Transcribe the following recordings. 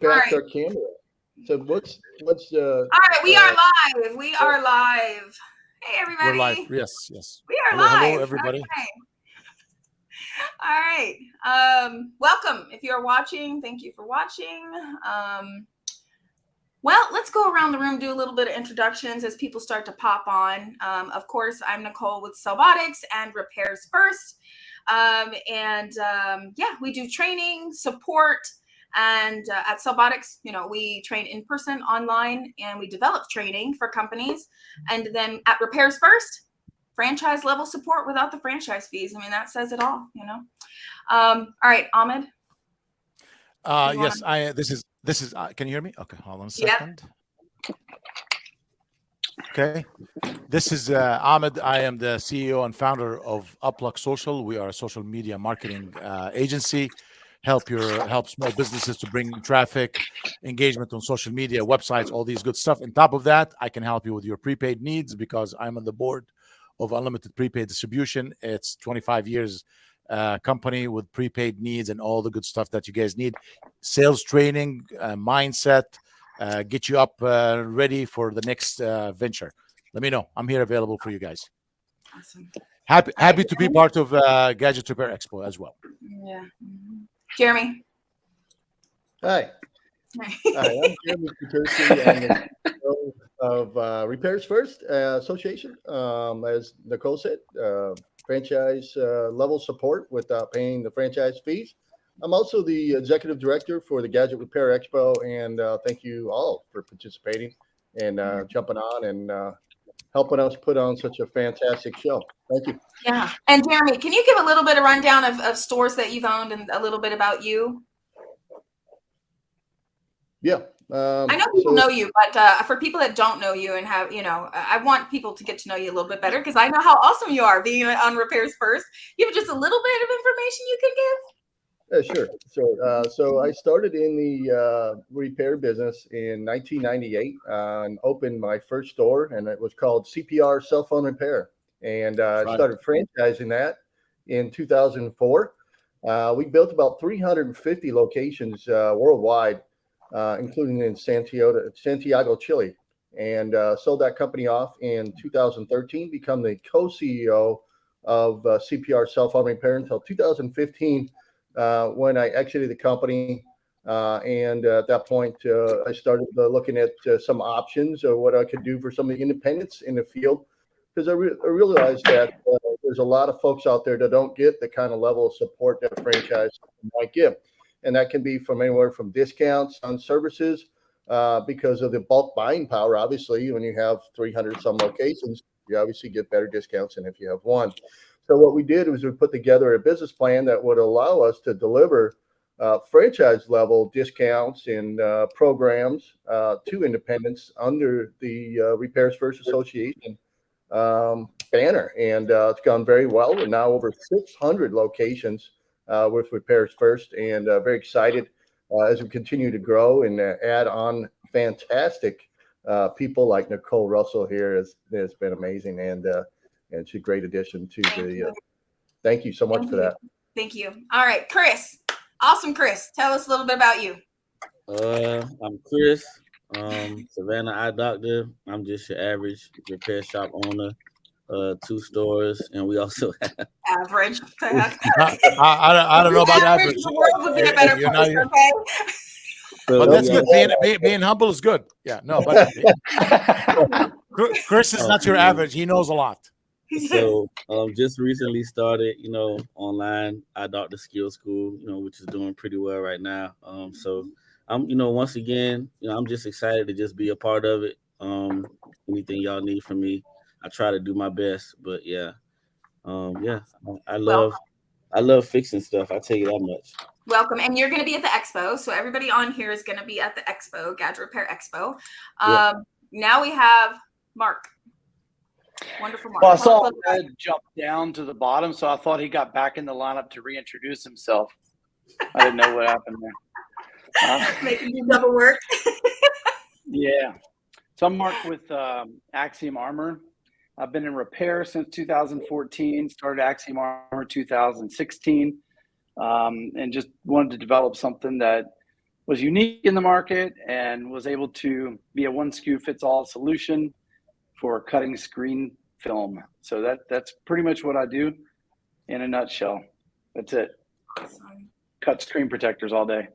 back our camera. So what's all right, we are live. We are live. Hey everybody. We're live. Yes. We are hello, live. Hello everybody. Okay. All right. Welcome. If you're watching, thank you for watching. Well, let's go around the room, do a little bit of introductions as people start to pop on. Of course, I'm Nicole with Robotics and Repairs First. Yeah, we do training, support, and at Robotics, we train in person, online, and we develop training for companies. And then at Repairs First, franchise level support without the franchise fees. I mean, that says it all, All right, Ahmed. Yes, this is can you hear me? Okay, hold on a second. Yep. Okay. This is Ahmed. I am the CEO and founder of Uplug Social. We are a social media marketing agency. Help small businesses to bring traffic, engagement on social media, websites, all these good stuff. On top of that, I can help you with your prepaid needs because I'm on the board of Unlimited Prepaid Distribution. It's 25 years company with prepaid needs and all the good stuff that you guys need. Sales training, mindset, get you up ready for the next venture. Let me know. I'm here available for you guys. Awesome. Happy to be part of Gadget Repair Expo as well. Yeah. Jeremy. Hi. Hi, I'm Jeremy Kuterski. I'm the CEO of Repairs First Association. As Nicole said, franchise level support without paying the franchise fees. I'm also the executive director for the Gadget Repair Expo, and thank you all for participating and jumping on and helping us put on such a fantastic show. Thank you. Yeah. And Jeremy, can you give a little bit of rundown of stores that you've owned and a little bit about you? Yeah. I know people know you, but for people that don't know you and have, I want people to get to know you a little bit better because I know how awesome you are being on Repairs First. You have just a little bit of information you can give? Sure. So I started in the repair business in 1998 and opened my first store, and it was called CPR Cell Phone Repair. And I started franchising that in 2004. We built about 350 locations worldwide, including in Santiago, Chile, and sold that company off in 2013, become the co-CEO of CPR Cell Phone Repair until 2015. When I exited the company, and at that point, I started looking at some options of what I could do for some of the independents in the field, because I realized that there's a lot of folks out there that don't get the kind of level of support that a franchise might give. And that can be from anywhere from discounts on services, because of the bulk buying power. Obviously, when you have 300 some locations, you obviously get better discounts than if you have one. So what we did was we put together a business plan that would allow us to deliver franchise level discounts and programs to independents under the Repairs First Association banner. And it's gone very well. We're now over 600 locations with Repairs First, and very excited as we continue to grow and add on fantastic people like Nicole Russell here. Has been amazing, and it's a great addition to the. Thank you so much for that. Thank you. All right, Chris. Awesome, Chris. Tell us a little bit about you. I'm Chris, Savannah eye doctor. I'm just your average repair shop owner. 2 stores, and we also have average. I don't know about average. The world would be a better place, okay? But that's good. Being humble is good. Yeah, no, but Chris is not your average. He knows a lot. So just recently started, online eye doctor skill school, which is doing pretty well right now. So I'm, once again, I'm just excited to just be a part of it. Anything y'all need from me, I try to do my best. But yeah, I love fixing stuff. I tell you that much. Welcome. And you're going to be at the expo. So everybody on here is going to be at the expo, Gadget Repair Expo. Now we have Mark. Wonderful, Mark. Well, I saw Ed jump down to the bottom, so I thought he got back in the lineup to reintroduce himself. I didn't know what happened there. Making you double work. Yeah. So I'm Mark with Axiom Armor. I've been in repair since 2014, started Axiom Armor 2016, and just wanted to develop something that was unique in the market and was able to be a one SKU fits all solution for cutting screen film. So that's pretty much what I do in a nutshell. That's it. Awesome. Cut screen protectors all day.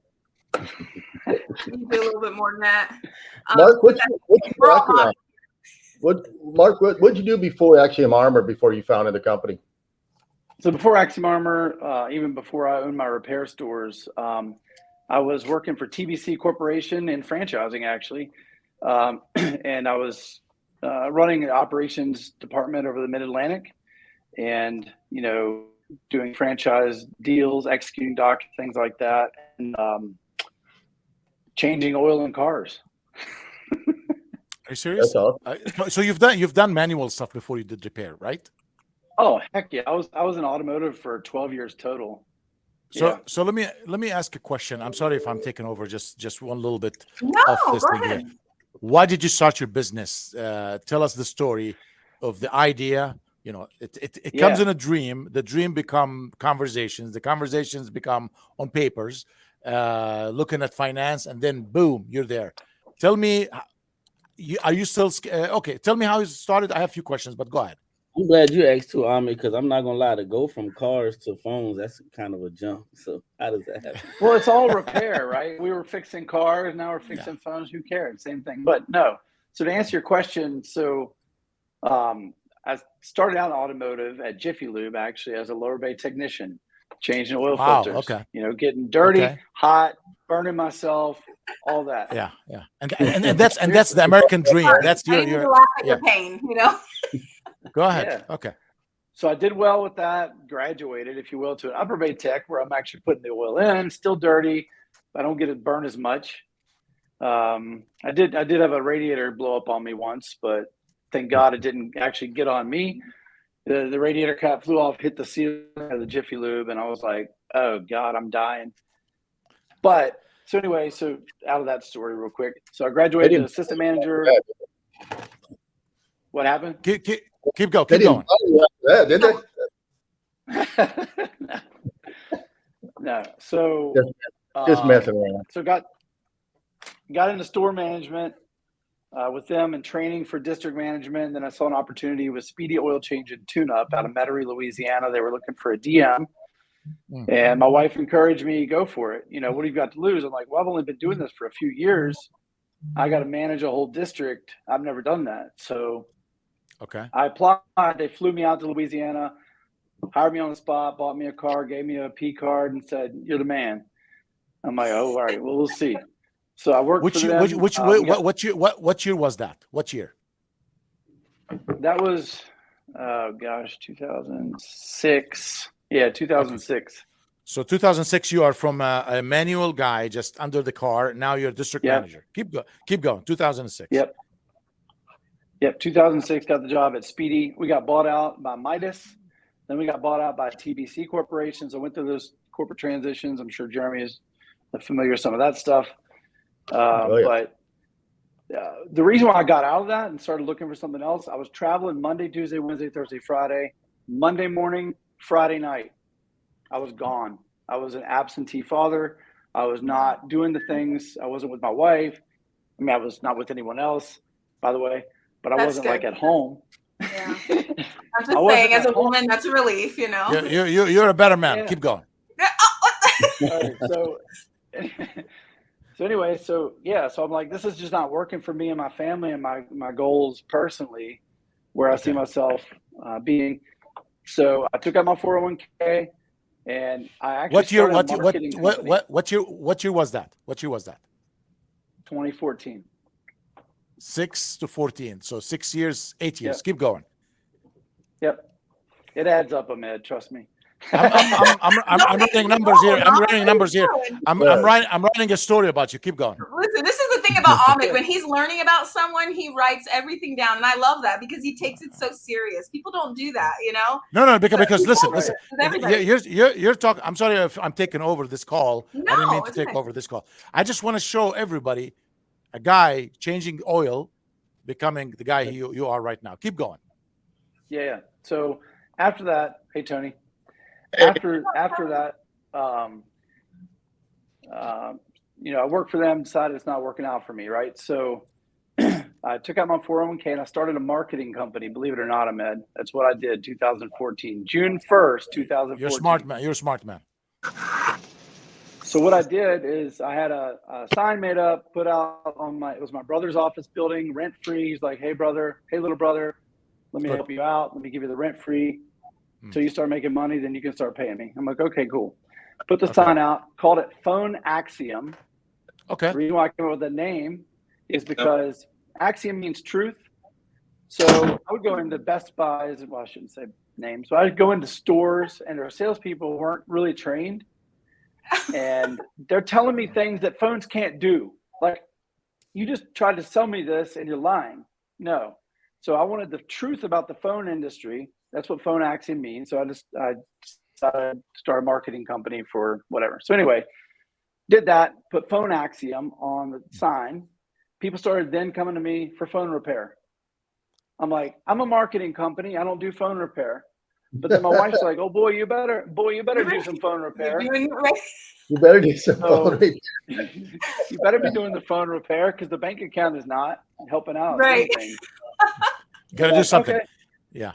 You do a little bit more than that. Mark, what'd you do before Axiom Armor, before you founded the company? So before Axiom Armor, even before I owned my repair stores, I was working for TBC Corporation in franchising, actually. And I was running an operations department over the Mid-Atlantic and, doing franchise deals, executing doc, things like that, and changing oil in cars. Are you serious? That's awesome. So you've done manual stuff before you did repair, right? Oh, heck yeah. I was in automotive for 12 years total. So let me ask a question. I'm sorry if I'm taking over just one little bit No, of this go thing ahead. here. Why did you start your business? Tell us the story of the idea. It comes in a dream. The dream become conversations. The conversations become on papers, looking at finance, and then boom, you're there. Tell me, are you still okay? Tell me how it started. I have a few questions, but go ahead. I'm glad you asked too, Ami, because I'm not gonna lie, to go from cars to phones, that's kind of a jump. So how does that happen? Well, it's all repair, right? We were fixing cars, now we're fixing phones. Who cares? Same thing. But no. So to answer your question, I started out in automotive at Jiffy Lube, actually, as a lower bay technician, changing oil filters. Okay. Getting dirty, hot, burning myself, all that. Yeah. And that's the American dream. That's your laugh at your pain, Go ahead. Yeah. Okay. So I did well with that, graduated, if you will, to an upper bay tech where I'm actually putting the oil in, still dirty. I don't get it burned as much. I did have a radiator blow up on me once, but thank God it didn't actually get on me. The radiator cap flew off, hit the ceiling of the Jiffy Lube, and I was like, oh God, I'm dying. But so anyway, so out of that story real quick. So I graduated as assistant manager. What happened? Keep going. They didn't bother you after that, did they? No. So Just messing around. So got into store management with them and training for district management. And then I saw an opportunity with Speedy Oil Change and Tune Up out of Metairie, Louisiana. They were looking for a DM. And my wife encouraged me, go for it. What do you got to lose? I'm like, well, I've only been doing this for a few years. I got to manage a whole district. I've never done that. So okay, I applied. They flew me out to Louisiana, hired me on the spot, bought me a car, gave me a P card, and said, "You're the man." I'm like, "Oh, all right. Well, we'll see." So I worked for them. What year was that? What year? That was, 2006. Yeah, 2006. Okay. So 2006, you are from a manual guy just under the car. Now you're district manager. Keep going. 2006. Yep. 2006, got the job at Speedy. We got bought out by Midas. Then we got bought out by TBC Corporation. So I went through those corporate transitions. I'm sure Jeremy is familiar with some of that stuff. But the reason why I got out of that and started looking for something else, I was traveling Monday, Tuesday, Wednesday, Thursday, Friday. Monday morning, Friday night, I was gone. I was an absentee father. I was not doing the things. I wasn't with my wife. I mean, I was not with anyone else, by the way, but I wasn't like at home. Yeah. I'm just saying, as a woman, that's a relief, You're a better man. Yeah. Keep going. Right, so anyway, so I'm like, this is just not working for me and my family and my goals personally, where I see myself being. So I took out my 401k, and I actually what year was that? 2014. 6 to 14. So 6 years, 8 years. Keep going. Yep, it adds up, Ahmed. Trust me. I'm writing numbers here. I'm writing a story about you. Keep going. Listen, this is the thing about Ahmed. When he's learning about someone, he writes everything down, and I love that because he takes it so serious. People don't do that, No, because listen. You're talking. I'm sorry if I'm taking over this call. No, I didn't mean to take over this call. I just want to show everybody a guy changing oil, becoming the guy you are right now. Keep going. Yeah. So after that, hey Tony. After that, I worked for them, decided it's not working out for me, right? So I took out my 401k and I started a marketing company. Believe it or not, Ahmed, that's what I did. 2014, June 1st, 2014. You're smart, man. You're a smart man. So what I did is I had a sign made up, put out on it was my brother's office building, rent free. He's like, hey little brother, let me help you out. Let me give you the rent free. So you start making money, then you can start paying me. I'm like, okay, cool. Put the sign out, called it Phone Axiom. Okay. The reason why I came up with the name is because Axiom means truth. So I would go into Best Buys, well, I shouldn't say names, but I'd go into stores and their salespeople weren't really trained. And they're telling me things that phones can't do. Like, you just tried to sell me this and you're lying. No. So I wanted the truth about the phone industry. That's what Phone Axiom means. So I decided to start a marketing company for whatever. So anyway, did that, put Phone Axiom on the sign. People started then coming to me for phone repair. I'm like, I'm a marketing company. I don't do phone repair. But then my wife's like, oh boy, you better do some phone repair. You better do some phone repair. You better be doing the phone repair because the bank account is not helping out. Right. Anything. You gotta do something. Okay. Yeah.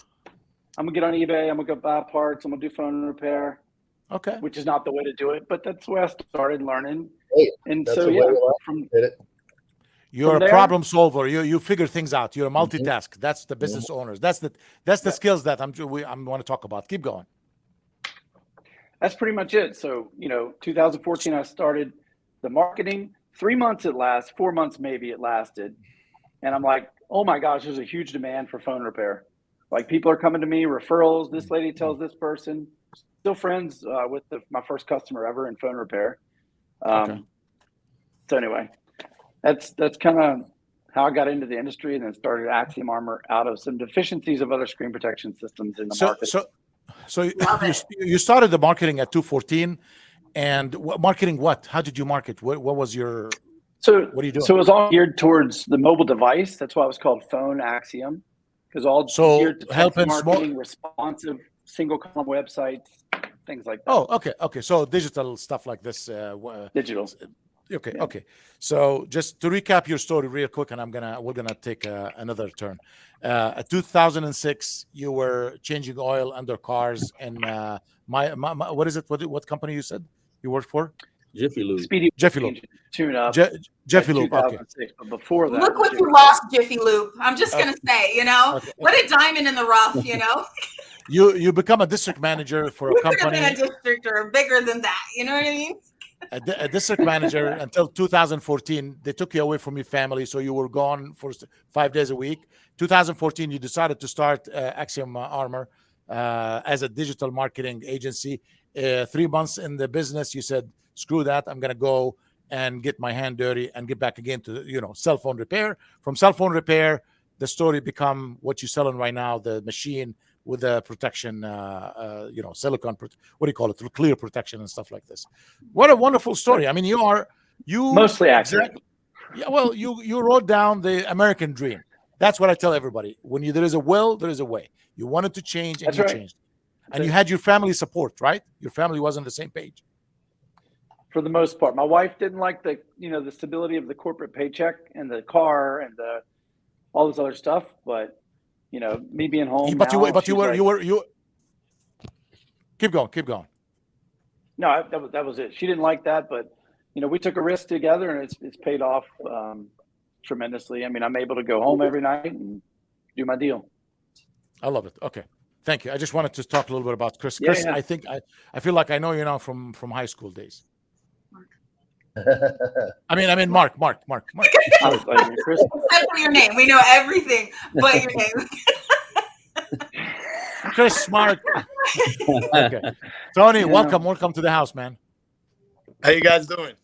I'm gonna get on eBay. I'm gonna go buy parts. I'm gonna do phone repair. Okay. Which is not the way to do it, but that's where I started learning. Hey, and that's so the way from you're from a there, problem solver. You figure things out. You're a multitask. That's the business owners. That's the skills that I'm want to talk about. Keep going. that's pretty much it. So 2014, I started the marketing. 3 months it lasts. 4 months maybe it lasted, and I'm like, oh my gosh, there's a huge demand for phone repair. Like, people are coming to me, referrals. This lady tells this person. Still friends with my first customer ever in phone repair. Okay. So anyway, that's kind of how I got into the industry, and then started Axiom Armor out of some deficiencies of other screen protection systems in the market. So you started the marketing at 214, and marketing what? How did you market? What was your? What are you doing? So it was all geared towards the mobile device. That's why it was called Phone Axiom, because all geared to text marketing, responsive, single column websites, things like that. Oh, okay. So digital stuff like this. Digital. Okay, yeah. Okay. So just to recap your story real quick, and we're gonna take another turn. At 2006, you were changing oil under cars, and what is it? What company you said you worked for? Jiffy Lube. Speedy Jiffy Lube. Tune up. Jiffy Lube. Okay. But before that, look what you lost, Jiffy Lube. I'm just gonna say, Okay. what a diamond in the rough, You become a district manager for a company. Could have been a district or bigger than that. You know what I mean? A district manager until 2014. They took you away from your family, so you were gone for 5 days a week. 2014, you decided to start Axiom Armor as a digital marketing agency. 3 months in the business, you said, screw that, I'm going to go and get my hand dirty and get back again to cell phone repair. From cell phone repair, the story become what you're selling right now, the machine with the protection, silicone, what do you call it, clear protection and stuff like this. What a wonderful story. I mean, you mostly accurate. Yeah, well, you wrote down the American dream. That's what I tell everybody. When there is a will, there is a way. You wanted to change, and That's you right. changed. And you had your family support, right? Your family was on the same page. For the most part. My wife didn't like the stability of the corporate paycheck and the car and all this other stuff, but me being home. But you were. Keep going. No, that was it. She didn't like that, but we took a risk together, and it's paid off tremendously. I mean, I'm able to go home every night and do my deal. I love it. Okay, thank you. I just wanted to talk a little bit about Chris. Yeah, Chris, yeah. I think I feel like I know you now from high school days. I mean, Mark. Chris, Except for your name, we know everything but your name. Chris, Mark. Okay. Tony, welcome to the house, man. How you guys doing?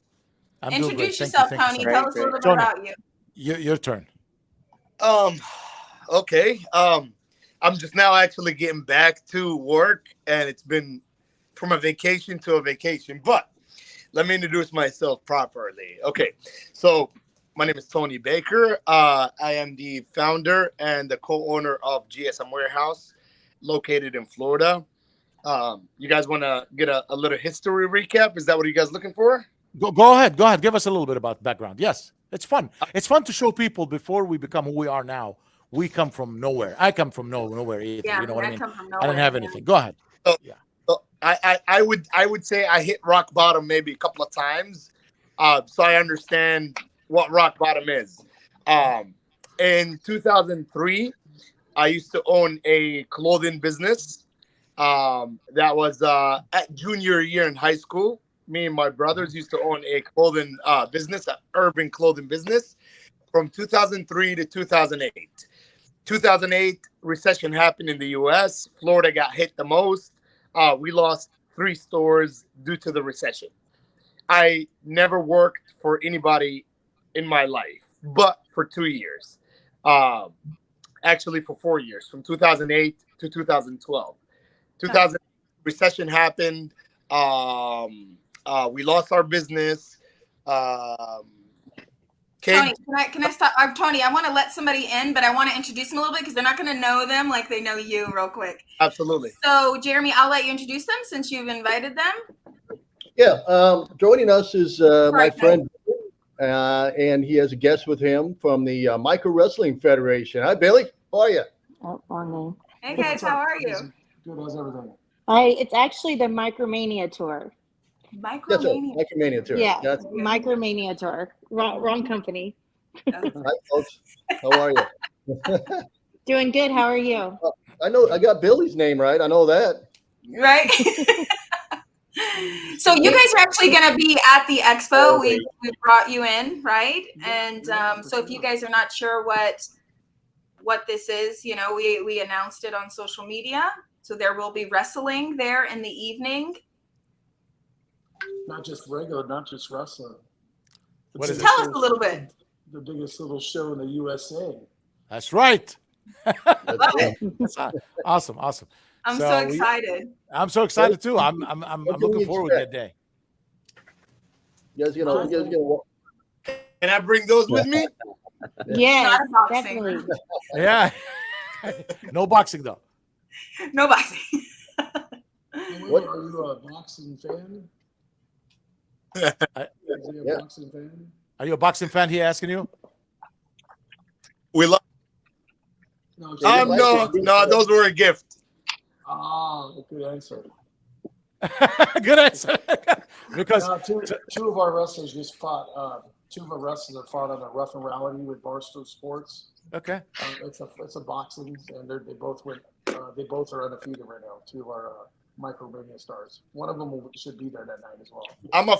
I'm Introduce doing great. yourself, Thank Tony. you. Tell us a little bit Tony, about you. Your turn. Okay. I'm just now actually getting back to work, and it's been from a vacation to a vacation. But let me introduce myself properly. Okay. So my name is Tony Baker. I am the founder and the co-owner of GSM Warehouse, located in Florida. You guys want to get a little history recap? Is that what you guys looking for? Go ahead. Go ahead. Give us a little bit about background. Yes, it's fun. It's fun to show people before we become who we are now. We come from nowhere. I come from nowhere either. Yeah, You know what I mean? come from I didn't nowhere, have yeah. anything. Go ahead. So I would say I hit rock bottom maybe a couple of times, so I understand what rock bottom is. In 2003, I used to own a clothing business. That was at junior year in high school. Me and my brothers used to own a clothing business, an urban clothing business, from 2003 to 2008. 2008 recession happened in the U.S. Florida got hit the most. We lost 3 stores due to the recession. I never worked for anybody in my life, but for 2 years. Actually, for 4 years, from 2008 to 2012. 2000 recession happened. We lost our business. Tony, can I stop? Tony, I want to let somebody in, but I want to introduce them a little bit because they're not going to know them like they know you real quick. Absolutely. So, Jeremy, I'll let you introduce them since you've invited them. Yeah, joining us is my friend, and he has a guest with him from the Micro Wrestling Federation. Hi, Billy. How are you? Oh, morning. Hey, guys, how are you? Good, how's everything? It's actually the Micromania tour. That's right, Micromania. Micromania Tour. Yeah, That's, Micromania tour. Wrong company. hi, folks. How are you? Doing good. How are you? I know I got Billy's name right. I know that. Right? So you guys are actually going to be at the expo. We brought you in, right? And so if you guys are not sure what this is, you know, we announced it on social media. So there will be wrestling there in the evening. Not just regular, not just wrestling. What is it? Tell us a little bit. The biggest little show in the USA. That's right. Love it. That's awesome. I'm so excited. I'm so excited too. I'm What can we looking forward to that expect? day. You guys gonna Can I bring those with me? Yes, Not boxing. definitely. Yeah. No boxing though. No boxing. What? Are you a boxing fan? Is he a Yeah. boxing fan? Are you a boxing fan? He asking you. We love. No, No, those were a gift. good answer. Good answer. Because No, two of our wrestlers just fought. Two of our wrestlers have fought on a Rough and Rowdy with Barstool Sports. okay. It's a boxing, and they both went. They both are undefeated right now. Two of our Micromania stars. One of them should be there that night as well. I'm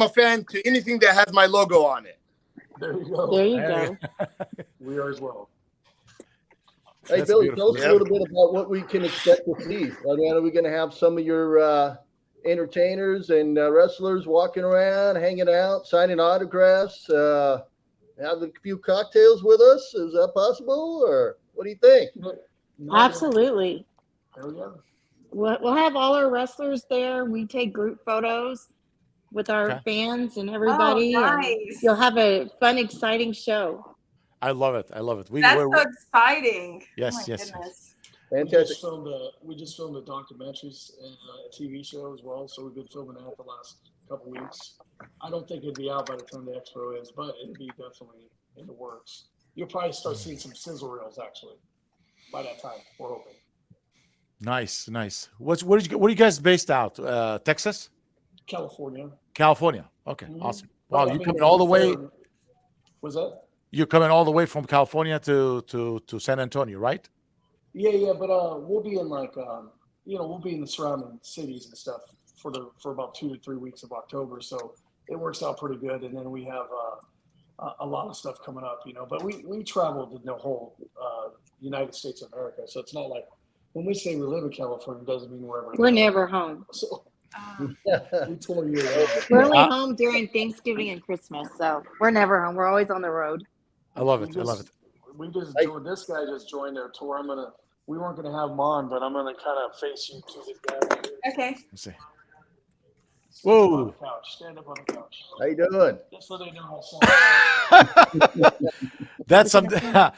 a fan to anything that has my logo on it. There you go. There you go. We are as well. Hey, That's Billy, beautiful. tell us a little bit about what we can expect to see. I mean, are we going to have some of your entertainers and wrestlers walking around, hanging out, signing autographs, have a few cocktails with us? Is that possible, or what do you think? Absolutely. There we go. We'll have all our wrestlers there. We take group photos with our Okay. fans and everybody. Oh, And nice. you'll have a fun, exciting show. I love it. That's so exciting. Yes, Oh my yes, goodness. Fantastic. We just filmed a documentaries and a TV show as well. So we've been filming that the last couple weeks. I don't think it'd be out by the time the expo is, but it'd be definitely in the works. You'll probably start seeing some sizzle reels actually by that time. We're hoping. Nice. Where are you guys based out? Texas? California. California. Okay, Mhm. awesome. But, Wow, I you're mean, coming all the way. Was that? You're coming all the way from California to San Antonio, right? Yeah, but we'll be in we'll be in the surrounding cities and stuff for about 2 to 3 weeks of October. So it works out pretty good. And then we have a lot of stuff coming up, but we traveled in the whole United States of America. So it's not like when we say we live in California, it doesn't mean We're never home. So Um, we tour you around. We're only home during Thanksgiving and Christmas, so we're never home. We're always on the road. I love it. We just joined. This guy just joined our tour. We weren't gonna have him on, but I'm gonna kind of face you to this guy. okay. Let's see. Stand up on Whoa. the couch. Stand up on the couch. How you doing? Just so they know how. That's something. Hey,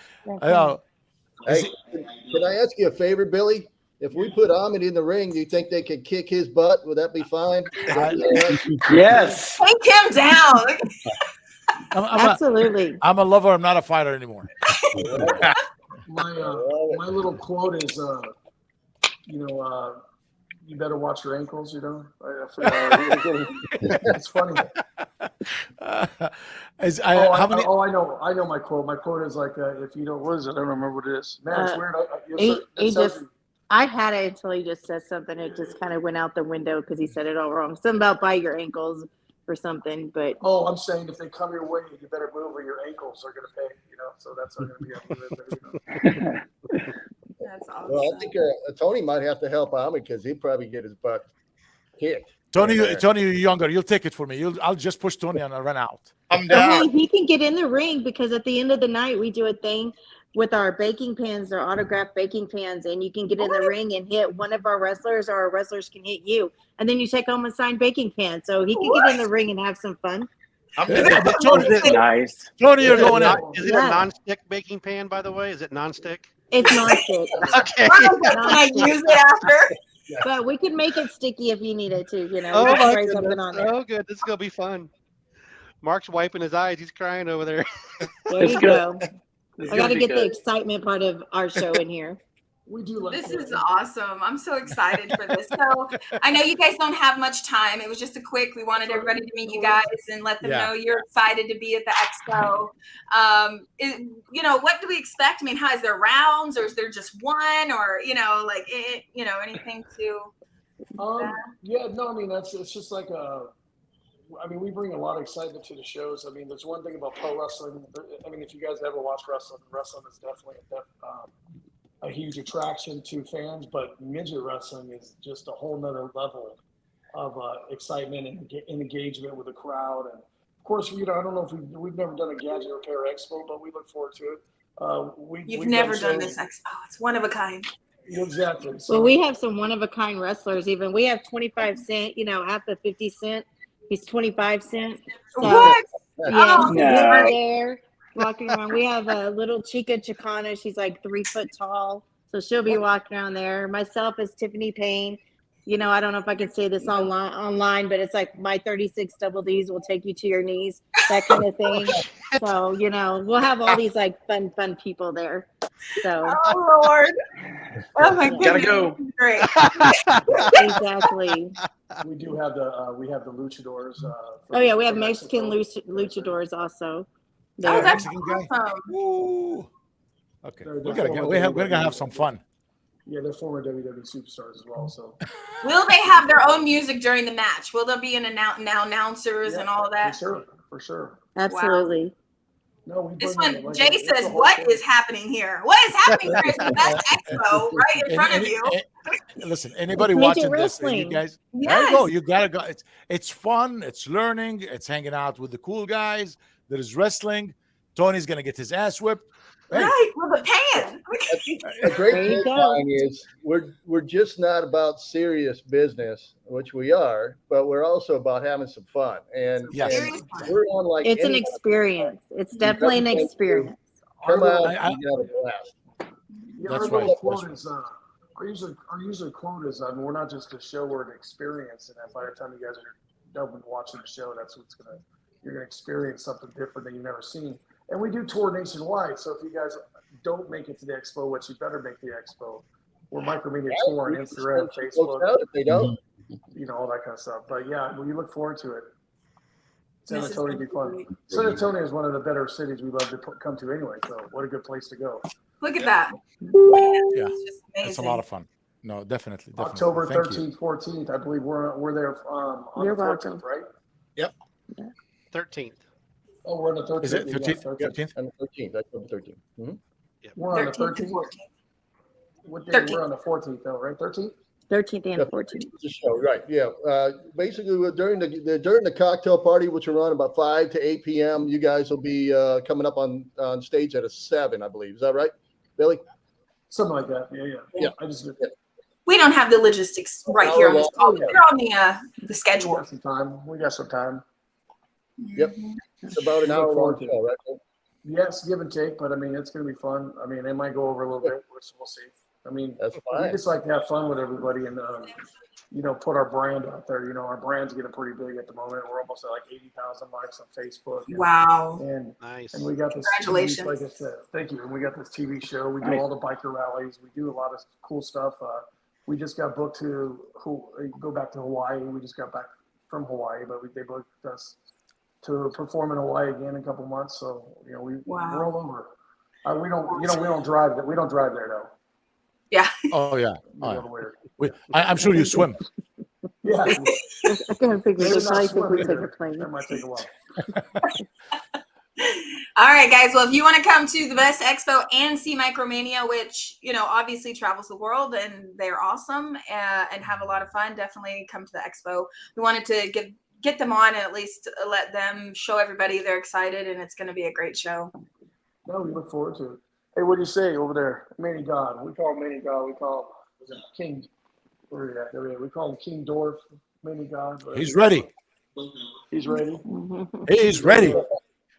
can I ask you a favor, Billy? if we put Ahmed in the ring, do you think they could kick his butt? Would that be fine? Yes. Take him down. Absolutely. I'm a lover. I'm not a fighter anymore. My little quote is, you better watch your ankles. It's funny. How many? I know my quote. My quote is like, if you don't, what is it? I don't remember what it is. Man, it's weird. I had it until he just said something. It just kind of went out the window because he said it all wrong. Something about bite your ankles or something. But I'm saying if they come your way, you better move or your ankles are going to pay. So that's not going to be up to it. That's awesome. Well, I think Tony might have to help Ahmed because he'd probably get his butt kicked. Tony, you're younger. You'll take it for me. I'll just push Tony and I'll run out. I'm down. He can get in the ring because at the end of the night we do a thing with our baking pans, our autographed baking pans, and you can get in the ring and hit one of our wrestlers, or our wrestlers can hit you, and then you take home a signed baking pan. So he can get in the ring and have some fun. Nice. Tony, you're going in. Is it a non-stick baking pan, by the way? Is it non-stick? It's non-stick. Okay. Can I use it after? But we can make it sticky if you need it to, Oh, we can my spray something on goodness. it. Oh, good. This is going to be fun. Mark's wiping his eyes. He's crying over there. There you go. I got to get the excitement part of our show in here. We do like This is awesome. I'm so excited for this. So I know you guys don't have much time. It was just a quick, we wanted everybody to meet you guys and let them know you're excited to be at the expo. What do we expect? I mean, how is there rounds, or is there just one, or, anything to it's just like we bring a lot of excitement to the shows. I mean, there's one thing about pro wrestling. I mean, if you guys ever watch wrestling is definitely a huge attraction to fans, but midget wrestling is just a whole nother level of excitement and engagement with the crowd. And of course, I don't know if we've never done a Gadget Repair Expo, but we look forward to it. You've never done this expo. It's one of a kind. Exactly. So, Well, we have some one-of-a-kind wrestlers even. We have 25 cent, half of 50 cent. He's 25 cent. So, What? Yeah, Oh, so no. we're there walking around. We have a little Chica Chicana. She's like 3 foot tall. So she'll be walking around there. Myself is Tiffany Payne. I don't know if I can say this online, but it's like my 36 double Ds will take you to your knees, that kind of thing. So, we'll have all these like fun people there. So, oh Lord. Oh my goodness. Gotta go. Great. Exactly. we do have the luchadors. We have Mexican luchadors also. Oh, that's Mexican guy. awesome. Ooh. Okay, They're we're gonna have some fun. Yeah, they're former WWE superstars as well. So, Will they have their own music during the match? Will there be announcers and all that? For sure. Absolutely. No, we This bring one, like Jay it's a says, whole "What thing. is happening here? What is happening here? It's the best expo right in front of you." Listen, anybody Midget watching this, wrestling. you guys, Yes. there you go. You gotta go. It's fun. It's learning. It's hanging out with the cool guys. There is wrestling. Tony's gonna get his ass whipped. Hey, Right, with the pan. A great There you go. headline is we're just not about serious business, which we are, but we're also about having some fun. And, Yes. and we're on like It's an any experience. It's definitely an experience. come out I- and have a blast. Yeah, That's our little right. quote is our user quote is we're not just a show, we're an experience, and then by the time you guys are done with watching the show, you're gonna experience something different that you've never seen. And we do tour nationwide, so if you guys don't make it to the expo, which you better make the expo, we're Micromedia Tour on Instagram, Facebook, Out if they don't. all that kind of stuff. But yeah, we look forward to it. San This is Antonio would be fun. great. San Antonio is one of the better cities we love to come to anyway. So what a good place to go. Look at that. Yeah, It's just it's a amazing. lot of fun. No, definitely. October Thank you. 13th, 14th, I believe we're there on You're the 14th, welcome. right? 13th. Oh, we're on the 13th. Is it yeah, 13th? 13th. 13th? On the 13th, that's on the 13th. Mhm. We're on the 13th to 13th. 14th. What day? 13th. We're on the 14th, though, right? 13th. 13th and Yeah, 14th. The show, right? Yeah. Basically, during the cocktail party, which will run about 5 to 8 p.m., you guys will be coming up on stage at 7, I believe. Is that right, Billy? Something like that. Yeah. I just We don't have the logistics right here on this call. They're on the we schedule. got some time. We got some time. Yep. It's about an Look hour forward long to it. show, right? Yes, give and take, but I mean, it's going to be fun. I mean, it might go over a little bit. We'll see. I mean, That's we fine. just like to have fun with everybody and, put our brand out there. Our brand's getting pretty big at the moment. We're almost at like 80,000 likes on Facebook. Wow. And Nice. we got this Congratulations. TV, like I said, thank you. And we got this TV show. We do Nice. all the biker rallies. We do a lot of cool stuff. We just got booked to go back to Hawaii. We just got back from Hawaii, but they booked us to perform in Hawaii again in a couple months. So we're all over. We don't drive. We don't drive there though. Yeah. Oh yeah. We're a little weird. I'm sure you swim. Yeah. I kind of figured Maybe it's not I think swim we take either. a plane. That might take a while. All right, guys. Well, if you want to come to the Best Expo and see Micromania, which, obviously travels the world and they're awesome and have a lot of fun, definitely come to the expo. We wanted to get them on and at least let them show everybody they're excited, and it's going to be a great show. No, we look forward to it. Hey, what do you say over there? Mini God. We call him Mini God. We call him King. Where are you at? There we are. We call him King Dwarf, Mini God. He's ready. He's ready. He's ready.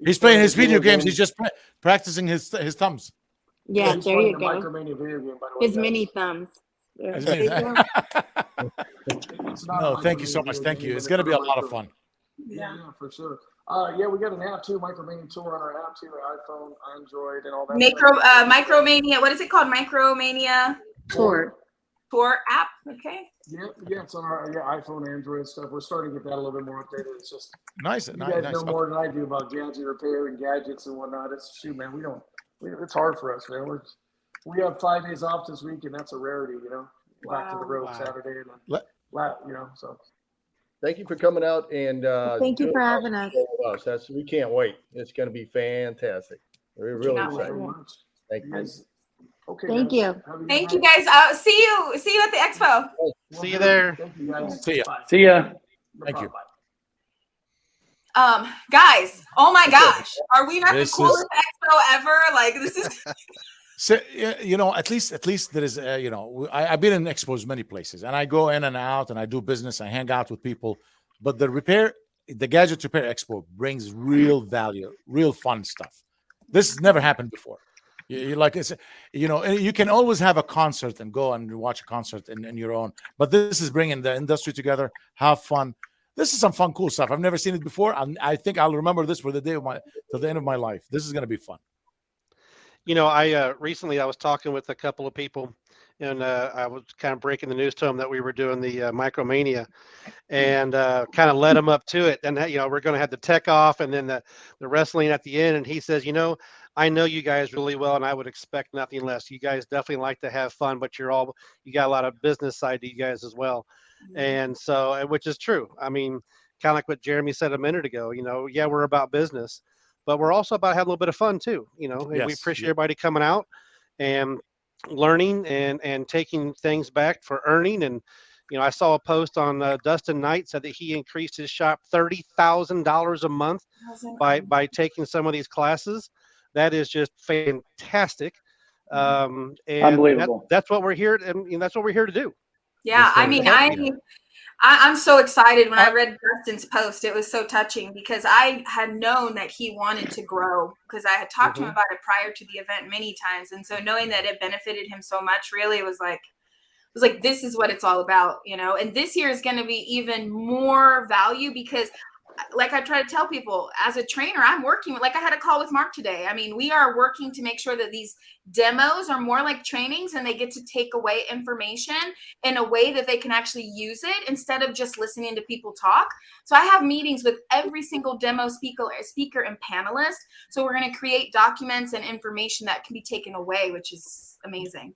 He's playing his video games. He's just practicing his thumbs. Yeah, he's there playing you the go. Micromania video game, by the way. His mini thumbs. Yeah, His there mini- you go. It's not No, a thank you so Micromania much. video Thank game, you. but It's going to be a lot of micro- fun. Yeah, for sure. We got an app too, Micromania Tour on our app too, iPhone, Android, and all that. Micromania. What is it called? Micromania Tour. Tour app. Okay. Yeah, it's on our iPhone, Android stuff. We're starting to get that a little bit more updated. It's just Nice. you Nice. guys know more than I do about gadget repair and gadgets and whatnot. It's man, it's hard for us, man. We have 5 days off this week, and that's a rarity, Back to the road Wow. Saturday and Let- then, so. Thank you for coming out and Thank you doing for all having this us. with us. We can't wait. It's going to be fantastic. We're really Cannot Thank excited. you wait. very much. Thank You you. guys, okay. Thank guys. you. Have a good Thank you, night. guys. See you at the expo. See you there. Thank you, guys. See ya. Bye. See ya. No Thank you. problem. Bye. Guys, oh my gosh, are we not This the coolest expo ever? Like, this is So at least there is I've been in expos many places, and I go in and out, and I do business, I hang out with people, but the Gadget Repair Expo brings real value, real fun stuff. This has never happened before. You can always have a concert and go and watch a concert in your own, but this is bringing the industry together, have fun. This is some fun, cool stuff. I've never seen it before, and I think I'll remember this for the till the end of my life. This is going to be fun. Recently I was talking with a couple of people, and I was kind of breaking the news to them that we were doing the Micromania, and kind of led them up to it. And we're going to have the tech off, and then the wrestling at the end. And he says, I know you guys really well, and I would expect nothing less. You guys definitely like to have fun, but you got a lot of business side to you guys as well. And so, which is true. I mean, kind of like what Jeremy said a minute ago. Yeah, we're about business, but we're also about having a little bit of fun too. And we Yes, appreciate yeah. everybody coming out and learning and taking things back for earning. And I saw a post on Dustin Knight said that he increased his shop $30,000 a month by taking some of these classes. That is just fantastic. And Unbelievable. that's what we're here, and that's what we're here to do. yeah. I mean, I'm so excited when I read Dustin's post. It was so touching because I had known that he wanted to grow because I had talked to him about it prior to the event many times. And so knowing that it benefited him so much really was like, this is what it's all about, and this year is going to be even more value because like I try to tell people as a trainer, I'm working, like I had a call with Mark today. I mean, we are working to make sure that these demos are more like trainings and they get to take away information in a way that they can actually use it instead of just listening to people talk. So I have meetings with every single demo speaker and panelist. So we're going to create documents and information that can be taken away, which is amazing.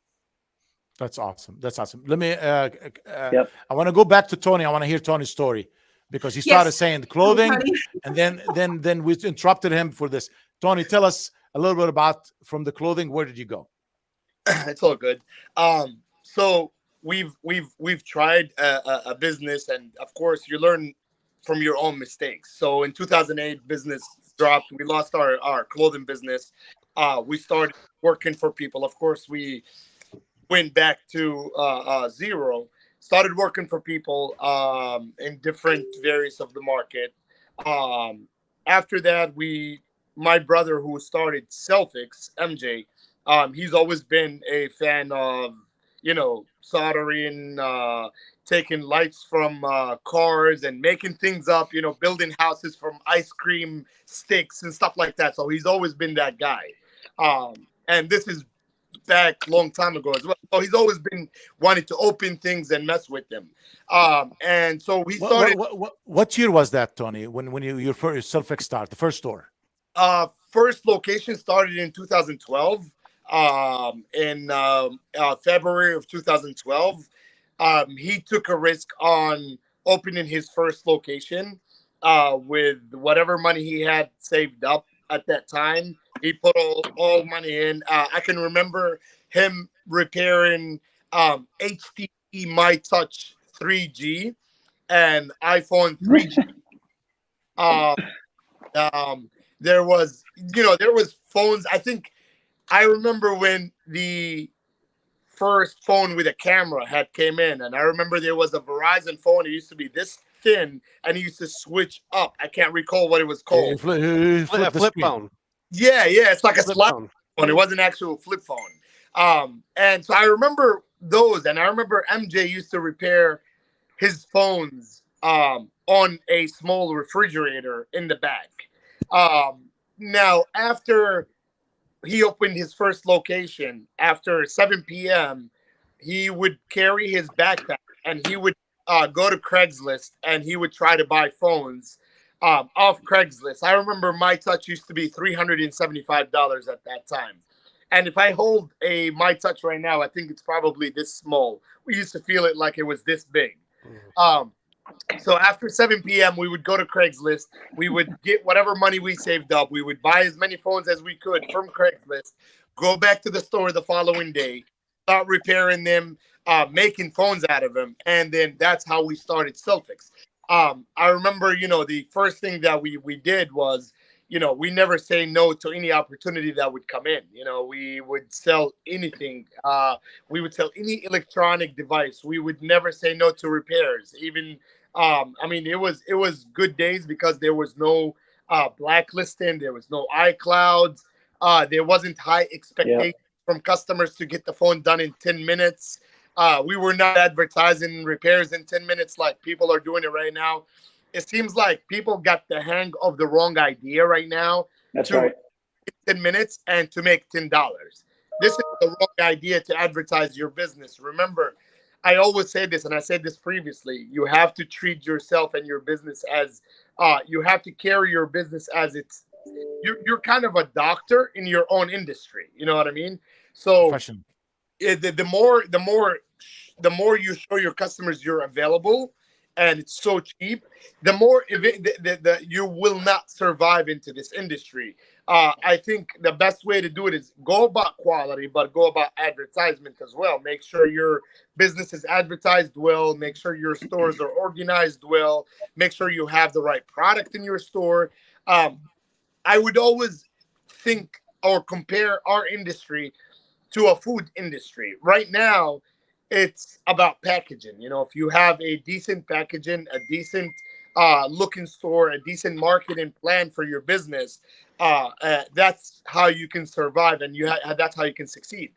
That's awesome. Let me, Yep. I want to go back to Tony. I want to hear Tony's story because he started saying clothing and then we interrupted him for this. Tony, tell us a little bit about from the clothing. Where did you go? It's all good. So we've tried a business, and of course you learn from your own mistakes. So in 2008, business dropped. We lost our clothing business. We started working for people. Of course, we went back to zero. Started working for people in different areas of the market. After that, my brother who started Celtics, MJ, he's always been a fan of soldering, taking lights from cars and making things up, building houses from ice cream sticks and stuff like that. So he's always been that guy. And this is back long time ago as well. So he's always been wanting to open things and mess with them. And so we started. What year was that, Tony? When your first Selfix start, the first store? First location started in 2012. In February of 2012, he took a risk on opening his first location with whatever money he had saved up at that time. He put all money in. I can remember him repairing HTC My Touch 3G and iPhone 3G. There was phones. I remember when the first phone with a camera had came in, and I remember there was a Verizon phone. It used to be this thin, and it used to switch up. I can't recall what it was called. A flip phone. Yeah, it's like a slide phone. It wasn't an actual flip phone. And so I remember those, and I remember MJ used to repair his phones on a small refrigerator in the back. Now, after he opened his first location, after 7 p.m., he would carry his backpack and he would go to Craigslist and he would try to buy phones off Craigslist. I remember My Touch used to be $375 at that time. And if I hold a My Touch right now, I think it's probably this small. We used to feel it like it was this big. So after 7 p.m., we would go to Craigslist. We would get whatever money we saved up. We would buy as many phones as we could from Craigslist, go back to the store the following day, start repairing them, making phones out of them. And then that's how we started Selfix. I remember, the first thing that we did was, we never say no to any opportunity that would come in. We would sell anything. We would sell any electronic device. We would never say no to repairs. Even, it was good days because there was no blacklisting. There was no iClouds. There wasn't high expectations from customers to get the phone done in 10 minutes. We were not advertising repairs in 10 minutes like people are doing it right now. It seems like people got the hang of the wrong idea right now. That's right. 10 minutes and to make $10. This is the wrong idea to advertise your business. Remember, I always say this, and I said this previously, you have to treat yourself and your business as, you have to carry your business as you're kind of a doctor in your own industry. You know what I mean? So the more you show your customers you're available, and it's so cheap, the more you will not survive into this industry. I think the best way to do it is go about quality, but go about advertisement as well. Make sure your business is advertised well. Make sure your stores are organized well. Make sure you have the right product in your store. I would always think or compare our industry to a food industry. Right now, it's about packaging. If you have a decent packaging, a decent looking store, a decent marketing plan for your business, that's how you can survive, and that's how you can succeed.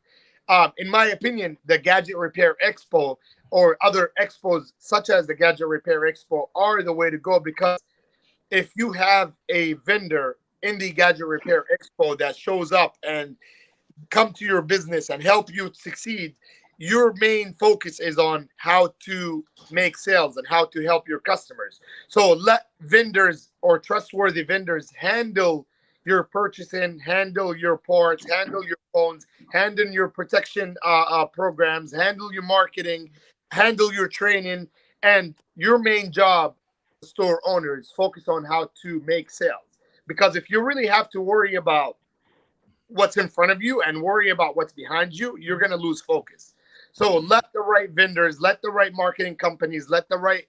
In my opinion, the Gadget Repair Expo or other expos such as the Gadget Repair Expo are the way to go, because if you have a vendor in the Gadget Repair Expo that shows up and come to your business and help you succeed, your main focus is on how to make sales and how to help your customers. So let vendors or trustworthy vendors handle your purchasing, handle your parts, handle your phones, handle your protection programs, handle your marketing, handle your training, and your main job, store owners, focus on how to make sales. Because if you really have to worry about what's in front of you and worry about what's behind you, you're going to lose focus. So let the right vendors, let the right marketing companies, let the right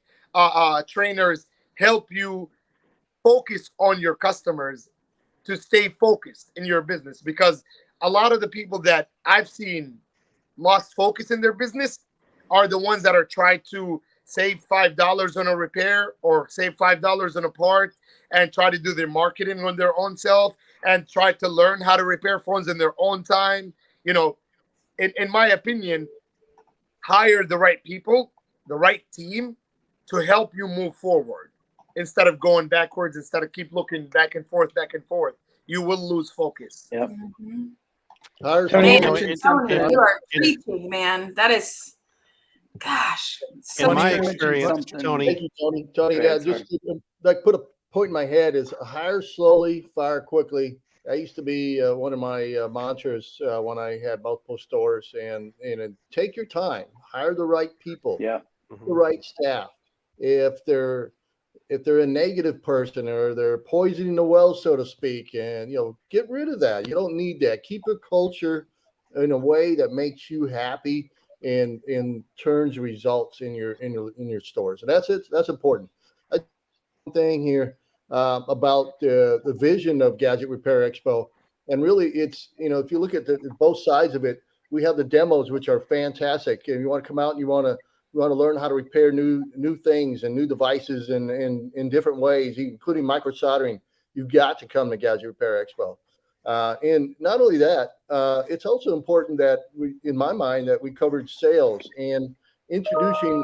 trainers help you focus on your customers to stay focused in your business. Because a lot of the people that I've seen lost focus in their business are the ones that are trying to save $5 on a repair or save $5 on a part and try to do their marketing on their own self and try to learn how to repair phones in their own time. In my opinion, hire the right people, the right team to help you move forward instead of going backwards, instead of keep looking back and forth, you will lose focus. Yep. Mhm. Hire Tony, you Man, mentioned Tony, something. you are preaching, man. That is, gosh, so In my true. experience, Tony, Thank you, Tony. Tony, Go yeah, ahead, just like put a point in my head is hire slowly, fire quickly. That used to be one of my mantras when I had multiple stores. And take your time, hire the right people, Yeah. the right staff. If they're a negative person or they're poisoning the well, so to speak, and get rid of that. You don't need that. Keep your culture in a way that makes you happy and turns results in your stores. And that's it. That's important. Thing here about the vision of Gadget Repair Expo, and really it's if you look at both sides of it, we have the demos which are fantastic, and you want to come out and you want to learn how to repair new things and new devices and in different ways, including micro soldering. You've got to come to Gadget Repair Expo. And not only that, it's also important that in my mind, that we covered sales and introducing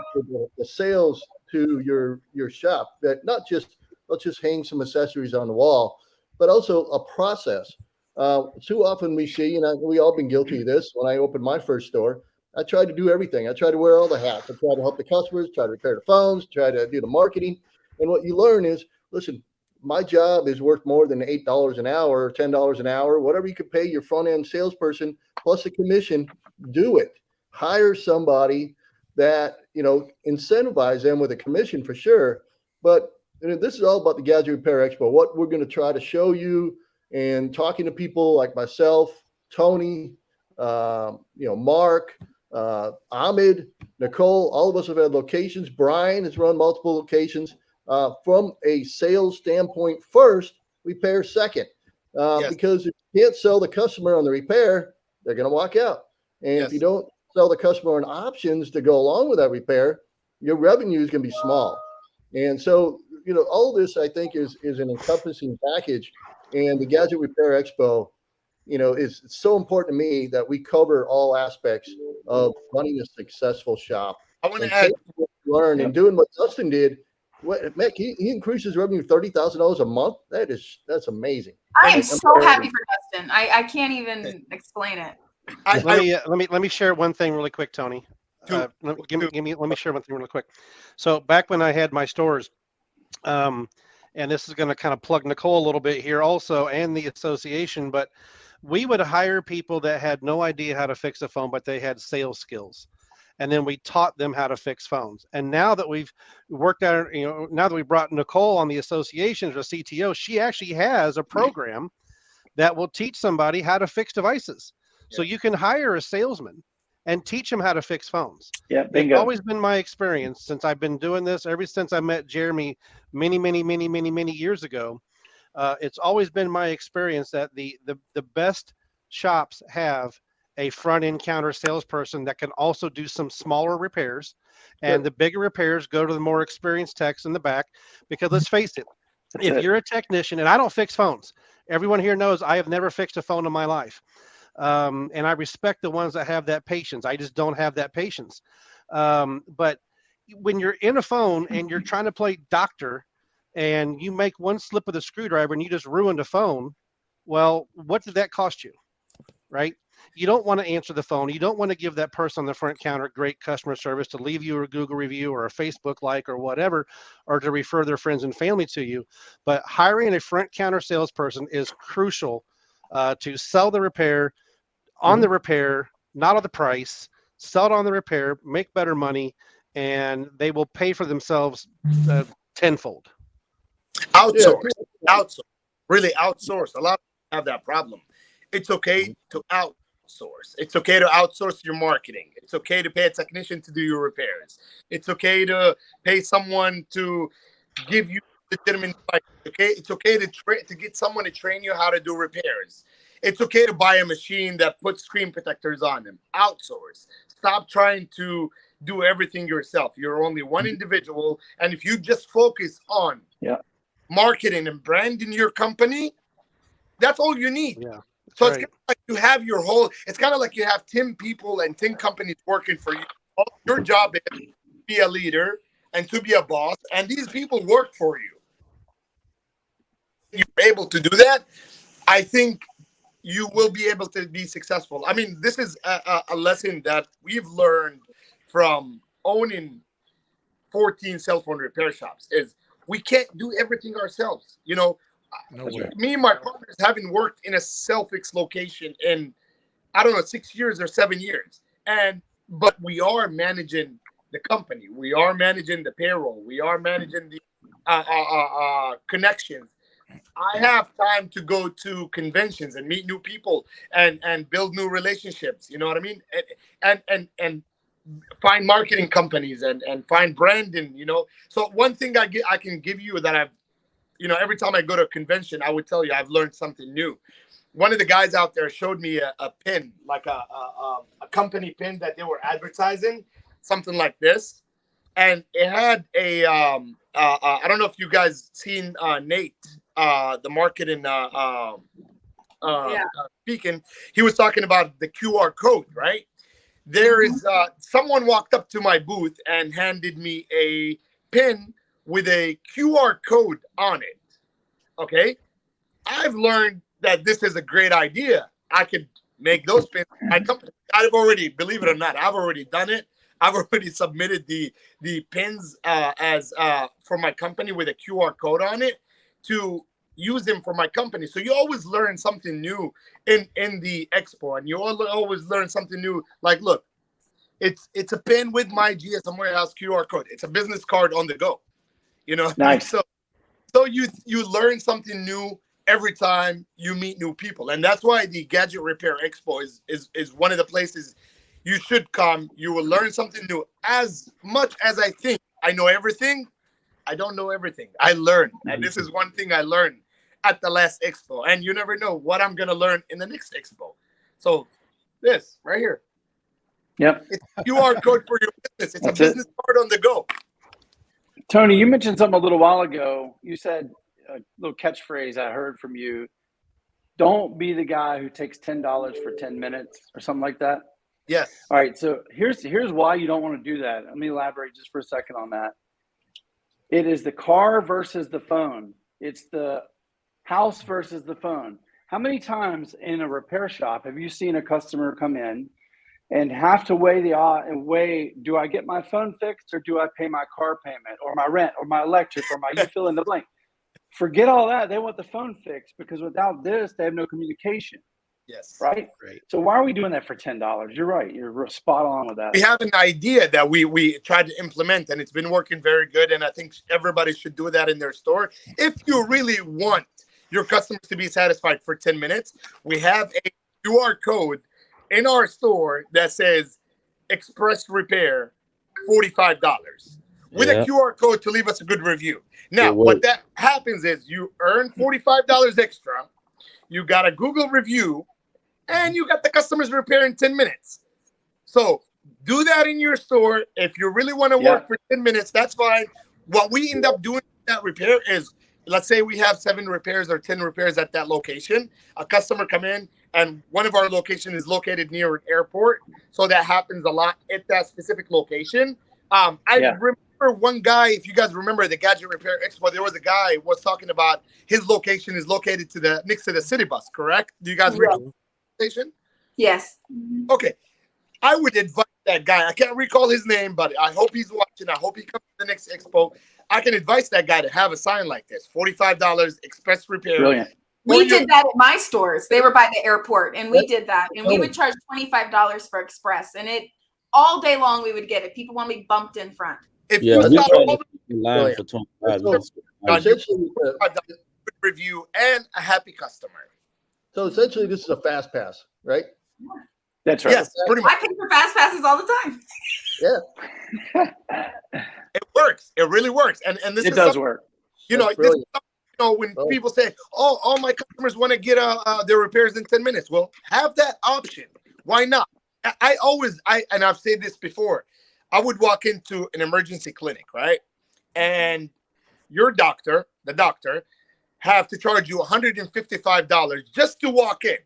the sales to your shop. That not just let's just hang some accessories on the wall, but also a process. Too often we see, and we all been guilty of this. When I opened my first store, I tried to do everything. I tried to wear all the hats. I tried to help the customers, try to repair the phones, try to do the marketing. And what you learn is, listen, my job is worth more than $8 an hour or $10 an hour, whatever you could pay your front end salesperson plus a commission. Do it. Hire somebody that incentivize them with a commission for sure. But this is all about the Gadget Repair Expo. What we're going to try to show you, and talking to people like myself, Tony, Mark, Ahmed, Nicole, all of us have had locations. Brian has run multiple locations. From a sales standpoint, first, repair second. Yes. Because if you can't sell the customer on the repair, they're going to walk out. And if you don't sell the customer on options to go along with that repair, your revenue is going to be small. And so, all this I think is an encompassing package. And the Gadget Repair Expo, is so important to me that we cover all aspects of running a successful shop. I want to And add, take what you learn and doing what Dustin did. Mick, he increased his revenue $30,000 a month. That's amazing. I am so happy for Dustin. I can't even explain it. let me share one thing really quick, Tony. Let me share one thing really quick. So back when I had my stores, and this is going to kind of plug Nicole a little bit here also, and the association, but we would hire people that had no idea how to fix a phone, but they had sales skills. And then we taught them how to fix phones. And now that we've worked out, now that we brought Nicole on the association as a CTO, she actually has a program that will teach somebody how to fix devices. So you can hire a salesman and teach them how to fix phones. Yeah, bingo. It's always been my experience since I've been doing this, ever since I met Jeremy many years ago. It's always been my experience that the best shops have a front end counter salesperson that can also do some smaller repairs, and the bigger repairs go to the more experienced techs in the back. Because let's face it, if you're a technician, and I don't fix phones, everyone here knows I have never fixed a phone in my life. And I respect the ones that have that patience. I just don't have that patience. But when you're in a phone and you're trying to play doctor and you make one slip with a screwdriver and you just ruined a phone, well, what did that cost you? Right? You don't want to answer the phone. You don't want to give that person on the front counter great customer service to leave you a Google review or a Facebook like or whatever, or to refer their friends and family to you. But hiring a front counter salesperson is crucial to sell the repair on the repair, not on the price. Sell it on the repair, make better money, and they will pay for themselves tenfold. Outsource, really outsource. A lot of people have that problem. It's okay to outsource. It's okay to outsource your marketing. It's okay to pay a technician to do your repairs. It's okay to pay someone to give you legitimate advice. Okay, it's okay to get someone to train you how to do repairs. It's okay to buy a machine that puts screen protectors on them. Outsource. Stop trying to do everything yourself. You're only one individual, and if you just focus on marketing and branding your company, that's all you need. Yeah. So it's kind of like you have your whole. It's kind of like you have 10 people and 10 companies working for you your job is to be a leader and to be a boss, and these people work for you. You're able to do that, I think you will be able to be successful. I mean, this is a lesson that we've learned from owning 14 cell phone repair shops, is we can't do everything ourselves. You know, No way. me and my partners haven't worked in a self-fix location in, I don't know, 6 years or 7 years. But we are managing the company. We are managing the payroll. We are managing the connections. I have time to go to conventions and meet new people and build new relationships. You know what I mean? And find marketing companies and find branding. You know, so one thing I can give you that I've, you know, every time I go to a convention, I would tell you I've learned something new. One of the guys out there showed me a pin, like a company pin that they were advertising, something like this, and it had a I don't know if you guys seen Nate, the marketing speaking. He was talking about the QR code, right? There is someone walked up to my booth and handed me a pin with a QR code on it. Okay, I've learned that this is a great idea. I could make those pins. My company, I've already, believe it or not, I've already done it. I've already submitted the pins as for my company with a QR code on it to use them for my company. So you always learn something new in the expo, and you always learn something new. Like, look, it's a pin with my GSM Warehouse QR code. It's a business card on the go. You know, Nice. So you learn something new every time you meet new people, and that's why the Gadget Repair Expo is one of the places you should come. You will learn something new. As much as I think I know everything, I don't know everything. I learn, and this is one thing I learned at the last expo, and you never know what I'm gonna learn in the next expo. So this right here, Yep. it's a QR code for your business. It's That's a business card on the go. Tony, you mentioned something a little while ago. You said a little catchphrase I heard from you. Don't be the guy who takes $10 for 10 minutes or something like that. Yes. All right. So here's why you don't want to do that. Let me elaborate just for a second on that. It is the car versus the phone. It's the house versus the phone. How many times in a repair shop have you seen a customer come in and have to weigh, do I get my phone fixed or do I pay my car payment or my rent or my electric or my, you fill in the blank. Forget all that. They want the phone fixed because without this, they have no communication. Yes. Right? Right. So why are we doing that for $10? You're right. You're spot on with that. We have an idea that we tried to implement, and it's been working very good, and I think everybody should do that in their store. If you really want your customers to be satisfied for 10 minutes, we have a QR code in our store that says Express Repair, $45, with a QR code to leave us a good review. Now, what that happens is you earn $45 extra, you got a Google review, and you got the customer's repair in 10 minutes. So do that in your store. If you really want to work for 10 minutes, that's fine. What we end up doing with that repair is, let's say we have 7 repairs or 10 repairs at that location. A customer come in, and one of our location is located near an airport. So that happens a lot at that specific location. I remember one guy, if you guys remember the Gadget Repair Expo, there was a guy who was talking about his location is located next to the city bus, correct? Do you guys remember the location? Yes. Okay. I would advise that guy. I can't recall his name, but I hope he's watching. I hope he comes to the next expo. I can advise that guy to have a sign like this: $45 Express Repair. Brilliant. We did that at my stores. They were by the airport, and we did that. And we would charge $25 for Express, and it all day long we would get it. People want to be bumped in front. If you stop in line for 25 review and a happy customer. So essentially, this is a fast pass, right? That's right. Yes, pretty much. I pay for fast passes all the time. Yeah. It works. It really works. And this it does work. You know, this is when people say, "Oh, all my customers want to get their repairs in 10 minutes." Well, have that option. Why not? And I've said this before. I would walk into an emergency clinic, right? And your doctor, the doctor, have to charge you $155 just to walk in.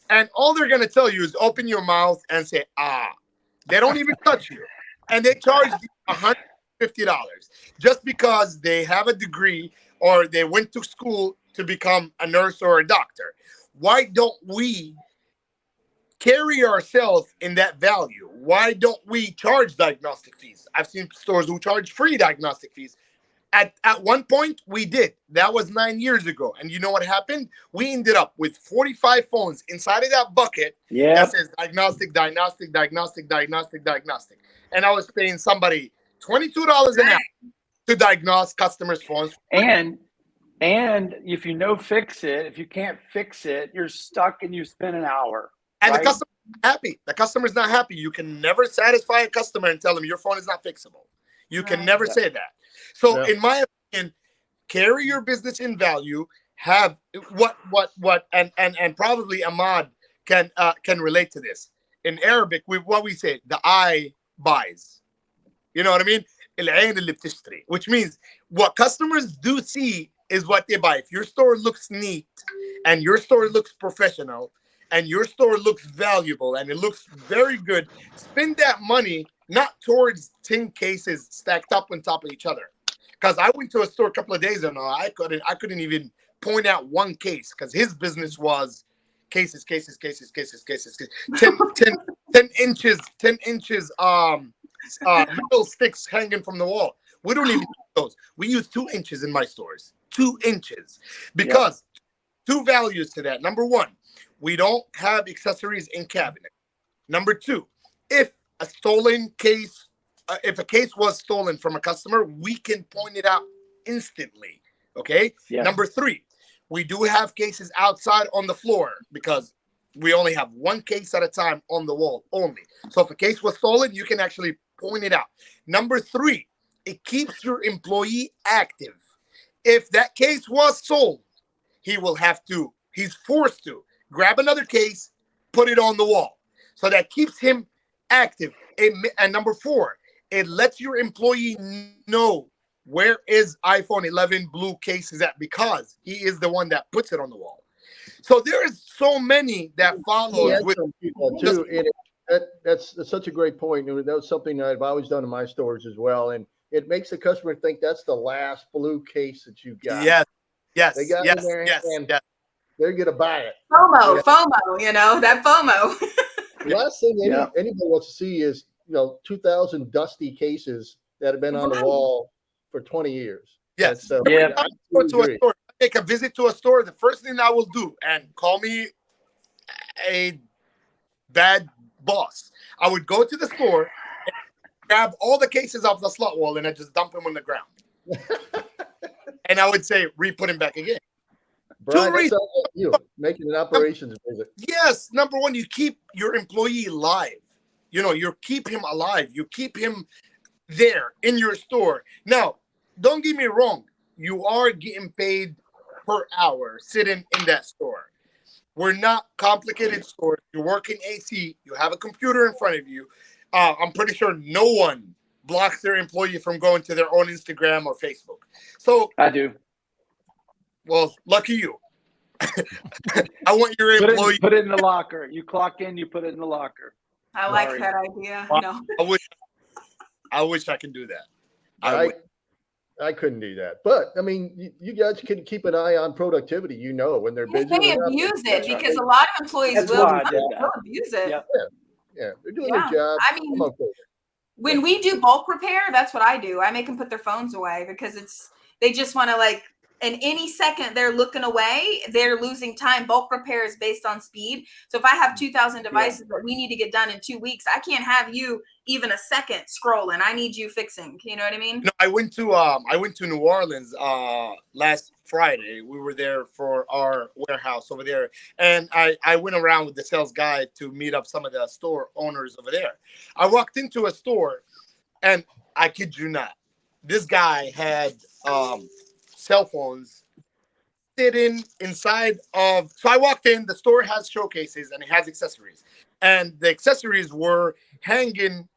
And all they're going to tell you is open your mouth and say, ah. They don't even touch you. and they charge $150 just because they have a degree or they went to school to become a nurse or a doctor. Why don't we carry ourselves in that value? Why don't we charge diagnostic fees? I've seen stores who charge free diagnostic fees. At one point, we did. That was 9 years ago. And you know what happened? We ended up with 45 phones inside of that bucket that says diagnostic, diagnostic, diagnostic, diagnostic, diagnostic. And I was paying somebody $22 an hour to diagnose customers' phones. And if you fix it, if you can't fix it, you're stuck and you spend an hour. And right? the customer's not happy. The customer's not happy. You can never satisfy a customer and tell them your phone is not fixable. You can never say that. So in my opinion, carry your business in value, have and probably Ahmad can relate to this. In Arabic, what we say, the eye buys. You know what I mean? العين اللي بتشتري, which means what customers do see is what they buy. If your store looks neat and your store looks professional and your store looks valuable and it looks very good, spend that money not towards 10 cases stacked up on top of each other. Because I went to a store a couple of days ago, I couldn't even point out one case because his business was cases, 10 inches metal sticks hanging from the wall. We don't even use those. We use 2 inches in my stores. 2 inches. Because two values to that. Number one, we don't have accessories in cabinet. Number two, if a case was stolen from a customer, we can point it out instantly. Okay. Number three, we do have cases outside on the floor because we only have one case at a time on the wall only. So if a case was stolen, you can actually point it out. Number three, it keeps your employee active. If that case was sold, he's forced to grab another case, put it on the wall. So that keeps him active. And number four, it lets your employee know where is iPhone 11 blue case is at because he is the one that puts it on the wall. So there is so many that follows with people too. That's such a great point. That was something that I've always done in my stores as well. And it makes the customer think that's the last blue case that you got. Yes. They got in their hand, they're going to buy it. FOMO, that FOMO. The last thing anybody wants to see is 2,000 dusty cases that have been on the wall for 20 years. Yes. I go to a store, take a visit to a store. The first thing I will do, and call me a bad boss, I would go to the store, and grab all the cases off the slot wall, and I just dump them on the ground. And I would say, re-put them back again. Brian, that's you making an operations visit. Yes. Number one, you keep your employee alive. You keep him alive. You keep him there in your store. Now, don't get me wrong. You are getting paid per hour sitting in that store. We're not complicated stores. You work in AC. You have a computer in front of you. I'm pretty sure no one blocks their employee from going to their own Instagram or Facebook. So I do. Well, lucky you. I want your employee. Put it in the locker. You clock in, you put it in the locker. I like that idea. No. I wish I could do that. I couldn't do that. But I mean, you guys can keep an eye on productivity, when they're busy. They abuse it because a lot of employees will abuse it. Yeah, they're doing their job. I mean, when we do bulk repair, that's what I do. I make them put their phones away because they just want to and any second they're looking away, they're losing time. Bulk repair is based on speed. So if I have 2,000 devices that we need to get done in 2 weeks, I can't have you even a second scrolling. I need you fixing. You know what I mean? I went to New Orleans last Friday. We were there for our warehouse over there, and I went around with the sales guy to meet up some of the store owners over there. I walked into a store, and I kid you not, this guy had cell phones sitting inside of. So I walked in. The store has showcases and it has accessories, and the accessories were hanging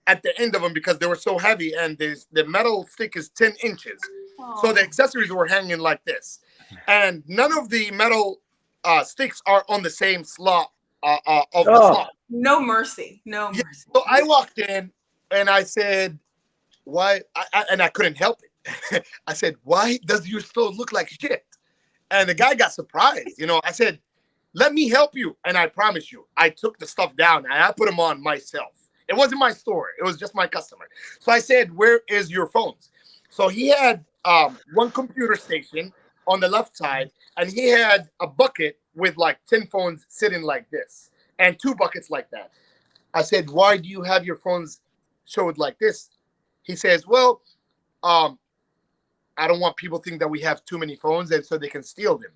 at the end of them because they were so heavy, and the metal stick is 10 inches. So the accessories were hanging like this, and none of the metal sticks are on the same slot of the slot. No mercy. No mercy. So I walked in, and I said, why? And I couldn't help it. I said, why does your store look like shit? And the guy got surprised. I said, let me help you. And I promise you, I took the stuff down and I put them on myself. It wasn't my store. It was just my customer. So I said, where is your phones? So he had one computer station on the left side, and he had a bucket with like 10 phones sitting like this and 2 buckets like that. I said, why do you have your phones showed like this? He says, well, I don't want people to think that we have too many phones and so they can steal them.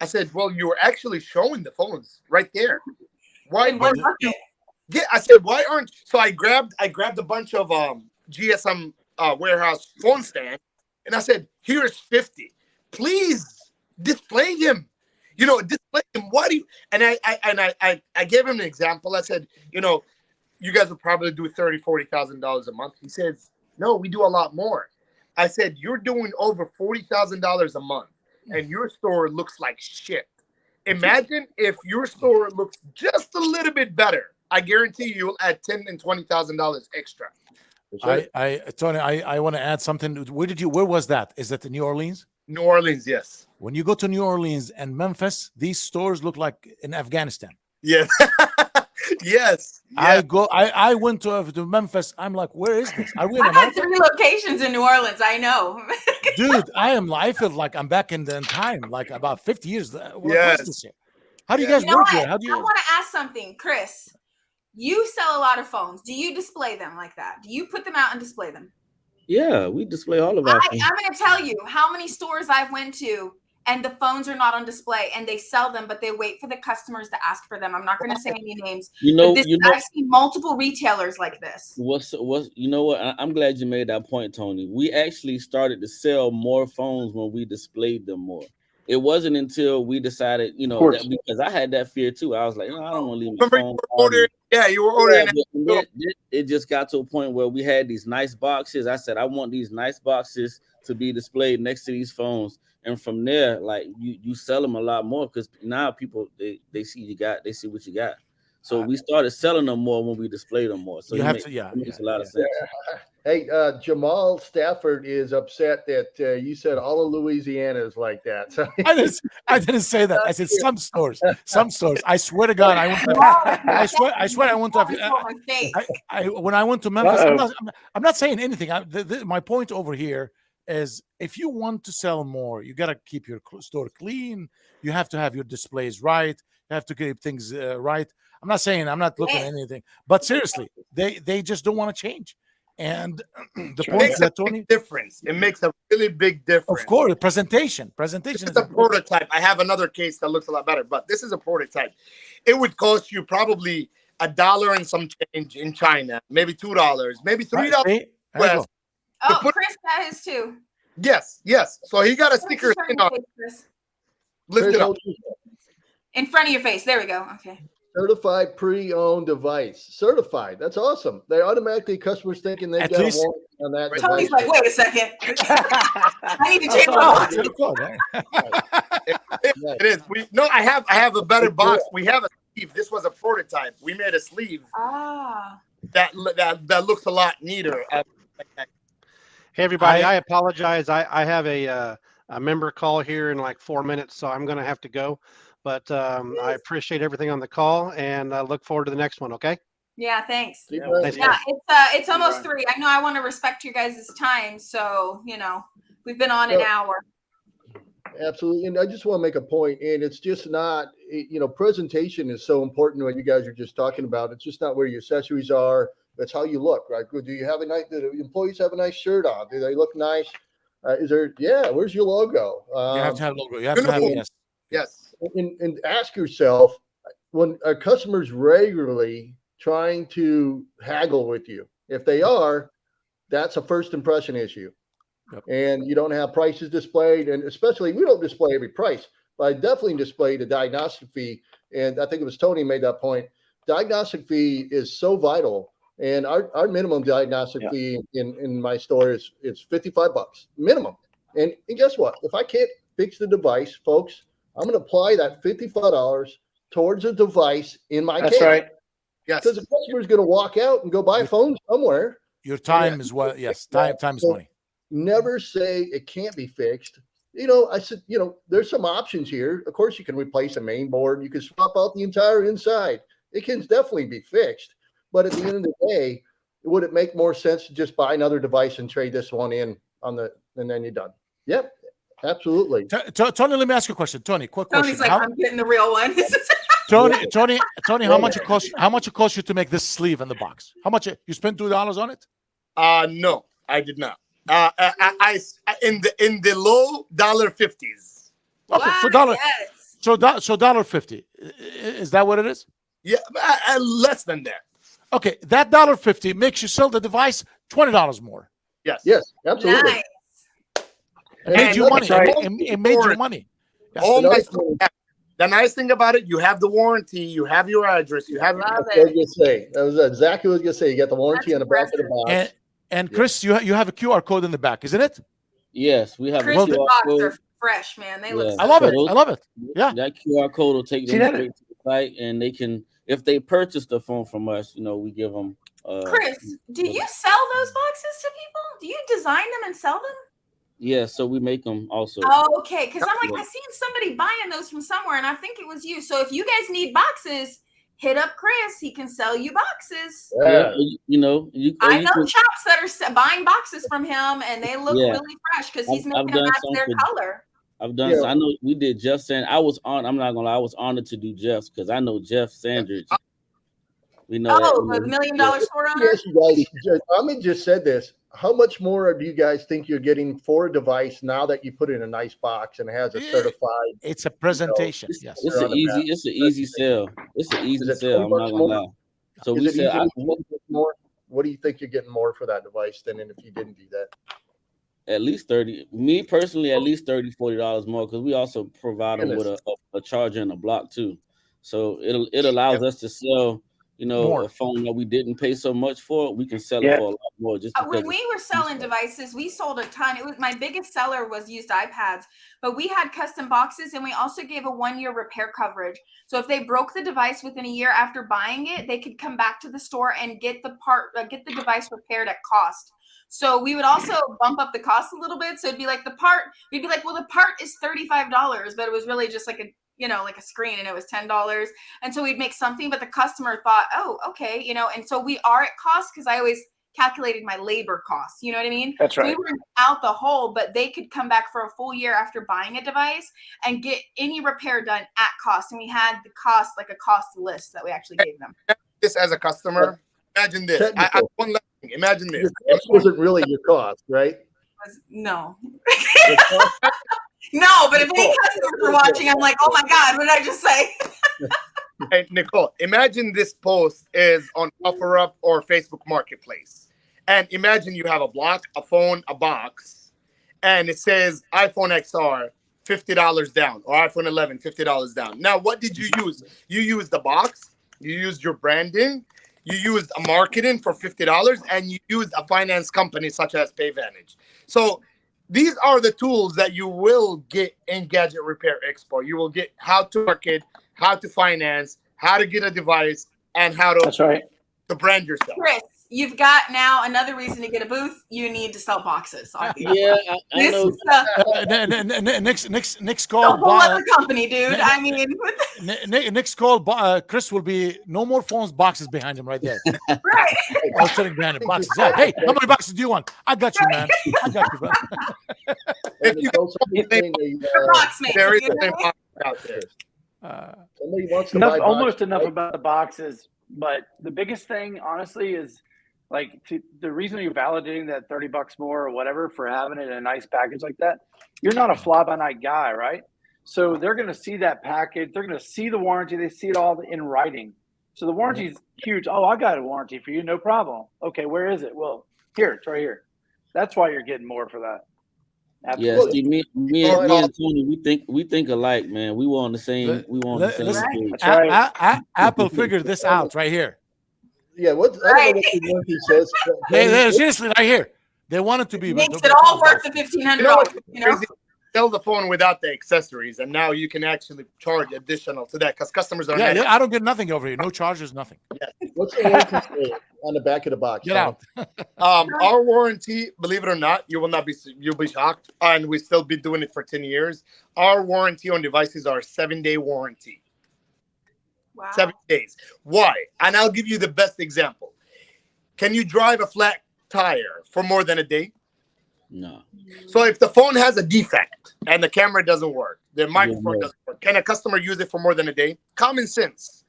I said, well, you were actually showing the phones right there. Why? Yeah, I said, why aren't? So I grabbed a bunch of GSM warehouse phone stand, and I said, here's 50. Please display them. Display them. Why do you? And I gave him an example. I said, you guys will probably do $30,000-$40,000 a month. He says, no, we do a lot more. I said, you're doing over $40,000 a month, and your store looks like shit. Imagine if your store looks just a little bit better. I guarantee you'll add $10,000 and $20,000 extra. Tony, I want to add something. Where was that? Is that in New Orleans? New Orleans, yes. When you go to New Orleans and Memphis, these stores look like in Afghanistan. Yes. Yes. I went to Memphis. I'm like, where is this? Are we in I had America? 3 locations in New Orleans. I know. Dude, I feel like I'm back in time, like about 50 years. What is this here? How do you guys work here? How do you? I want to ask something, Chris. You sell a lot of phones. Do you display them like that? Do you put them out and display them? Yeah, we display all of our phones. I'm going to tell you how many stores I've went to and the phones are not on display and they sell them, but they wait for the customers to ask for them. I'm not going to say any names. I've seen multiple retailers like this. I'm glad you made that point, Tony. We actually started to sell more phones when we displayed them more. It wasn't until we decided, because I had that fear too. I was like, I don't want to leave my phone. You were ordering. It just got to a point where we had these nice boxes. I said, I want these nice boxes to be displayed next to these phones. And from there, like you sell them a lot more because now people they see what you got. So we started selling them more when we displayed them more. So it makes a lot of sense. Hey, Jamal Stafford is upset that you said all of Louisiana is like that. So I didn't say that. I said some stores. I swear to God, I went to. When I went to Memphis, I'm not saying anything. My point over here is if you want to sell more, you got to keep your store clean. You have to have your displays right. You have to keep things right. I'm not saying I'm not looking at anything, but seriously, they just don't want to change. And the point is that Tony, difference. It makes a really big difference. Of course, presentation. This is a prototype. I have another case that looks a lot better, but this is a prototype. It would cost you probably $1 and some change in China, maybe $2, maybe $3. Oh, Chris got his too. Yes. So he got a sticker lift it up in front of your face. There we go. Okay. Certified pre-owned device. Certified. That's awesome. They automatically customers thinking they've got a warranty on that device. Tony's like, wait a second. I need to change It is. I have a better box. We have a sleeve. This was a prototype. We made a sleeve. That looks a lot neater. Hey everybody, I apologize. I have a member call here in like 4 minutes, so I'm going to have to go. But I appreciate everything on the call, and I look forward to the next one. Okay. Yeah. Thanks. Thanks, it's almost 3. I know I want to respect your guys' time, so we've been on an hour. Absolutely, and I just want to make a point, and it's just not. Presentation is so important to what you guys are just talking about. It's just not where your accessories are. That's how you look, right? Do you have do the employees have a nice shirt on? Do they look nice? Is there? Yeah. Where's your logo? You have to have logo. You have to have yes. And ask yourself, when are customers regularly trying to haggle with you? If they are, that's a first impression issue. Yep. And you don't have prices displayed, and especially we don't display every price, but I definitely display the diagnostic fee. And I think it was Tony made that point. Diagnostic fee is so vital. And our minimum diagnostic fee in my store is $55 minimum. And guess what? If I can't fix the device, folks, I'm going to apply that $55 towards a device in my case. That's right. Yes. Because the customer's going to walk out and go buy a phone somewhere. Your time is what? Yes, time is So money. never say it can't be fixed. You know, I said, you know, there's some options here. Of course, you can replace a main board. You can swap out the entire inside. It can definitely be fixed. But at the end of the day, would it make more sense to just buy another device and trade this one in and then you're done? Yep, absolutely. Tony, let me ask you a question. Tony, quick question. Tony's like, I'm getting the real one. Tony, how much it cost? How much it cost you to make this sleeve in the box? How much you spent $2 on it? No, I did not. I in the low $50s. Okay, so $50. Is that what it is? Yeah, less than that. Okay, that $50 makes you sell the device $20 more. Yes. Yes, absolutely. Nice. It made you money. right. It made you money. Yeah. All my stuff, the nice thing about it, you have the warranty, you have your address, you have your. Love That's what I was it. gonna say. That was exactly what I was gonna say. You got the warranty That's on the back of the box. And Chris, you have a QR code in the back, isn't it? Yes, we have Chris, a the QR box code. are fresh, man. They look. Yeah. I love so it. good. I love it. Yeah. That QR code will take See them that? straight to the site, and they can, if they purchase the phone from us, we give them. Chris, do you sell those boxes to people? Do you design them and sell them? Yeah, so we make them also. Oh, okay. Because I'm like, I seen somebody buying those from somewhere, and I think it was you. So if you guys need boxes, hit up Chris. He can sell you boxes. Yeah, I know shops that are buying boxes from him, and they look really fresh because he's making them match their color. I've done. So I know we did Jeff Sandridge. I'm not gonna lie. I was honored to do Jeff's because I know Jeff Sandridge. We know. The $1 million store owner. Yes, you guys. Ahmed just said this. How much more do you guys think you're getting for a device now that you put it in a nice box and it has a certified? It's a presentation. Yes, it's an easy sell. It's an easy sell. I'm not gonna lie. So we said, more. What do you think you're getting more for that device than if you didn't do that? At least 30. Me personally, at least $30-$40 more because we also provide them with a charger and a block too. So it allows us to sell. A phone that we didn't pay so much for, we can sell it for a lot more. Just when we were selling devices, we sold a ton. It was my biggest seller was used iPads, but we had custom boxes, and we also gave a 1-year repair coverage. So if they broke the device within a year after buying it, they could come back to the store and get the device repaired at cost. So we would also bump up the cost a little bit. So it'd be like the part is $35, but it was really just like a screen, and it was $10. And so we'd make something, but the customer thought, oh, okay, and so we are at cost because I always calculated my labor costs. You know what I mean? That's right. So we were out the hole, but they could come back for a full year after buying a device and get any repair done at cost. And we had the cost, like a cost list that we actually gave them. This as a customer, imagine this. One last thing. Imagine this. This wasn't really your cost, right? No. No, but if any customers are watching, I'm like, oh my God, what did I just say? Hey, Nicole, imagine this post is on OfferUp or Facebook Marketplace. And imagine you have a block, a phone, a box, and it says iPhone XR, $50 down, or iPhone 11, $50 down. Now, what did you use? You used the box, you used your branding, you used a marketing for $50, and you used a finance company such as PayVantage. So these are the tools that you will get in Gadget Repair Expo. You will get how to market, how to finance, how to get a device, and how to, to brand yourself. Chris, you've got now another reason to get a booth. You need to sell boxes. Yeah, I know. Next call. A whole other company, dude. I mean, next call. Chris will be no more phones, boxes behind him right there. Right. I was telling Brandon boxes. Yeah. Hey, how many boxes do you want? I got you, man. I got you, bro. If you there is a same box out there. Somebody wants to buy almost enough about the boxes, but the biggest thing, honestly, is like the reason you're validating that $30 more or whatever for having it in a nice package like that. You're not a fly-by-night guy, right? So they're going to see that package. They're going to see the warranty. They see it all in writing. So the warranty is huge. Oh, I got a warranty for you, no problem. Okay, where is it? Well, here, it's right here. That's why you're getting more for that. Absolutely. Yeah, see, me and Tony, we think alike, man. We were on the same. We were on the same page. That's right. Apple figured this out right here. Yeah, I don't know what the warranty says. Seriously, right here. They want it to be. Makes it all worth the $1,500. Sell the phone without the accessories, and now you can actually charge additional to that because customers are. Yeah, I don't get nothing over here. No charges, nothing. Yeah. What's the warranty say on the back of the box? Get out. Our warranty, believe it or not, you'll be shocked, and we still be doing it for 10 years. Our warranty on devices are 7-day warranty. Wow. 7 days. Why? And I'll give you the best example. Can you drive a flat tire for more than a day? No. So if the phone has a defect and the camera doesn't work, the microphone doesn't work, can a customer use it for more than a day? Common sense.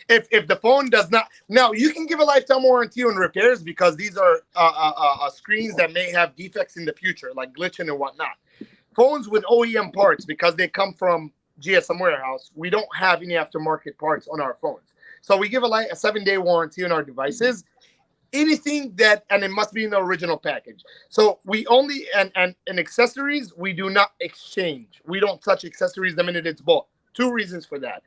If the phone does not, now you can give a lifetime warranty on repairs because these are screens that may have defects in the future, like glitching and whatnot. Phones with OEM parts, because they come from GSM warehouse, we don't have any aftermarket parts on our phones. So we give a 7-day warranty on our devices. Anything that, and it must be in the original package. So we only, and accessories, we do not exchange. We don't touch accessories the minute it's bought. 2 reasons for that.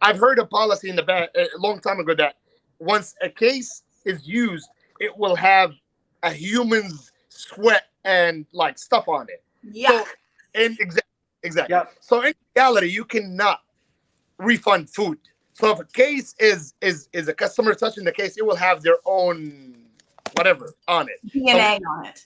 I've heard a policy in the back a long time ago that once a case is used, it will have a human's sweat and like stuff on it. Yeah. So, and exactly. Yep. So in reality, you cannot refund food. So if a case is a customer touching the case, it will have their own whatever on it. DNA on it.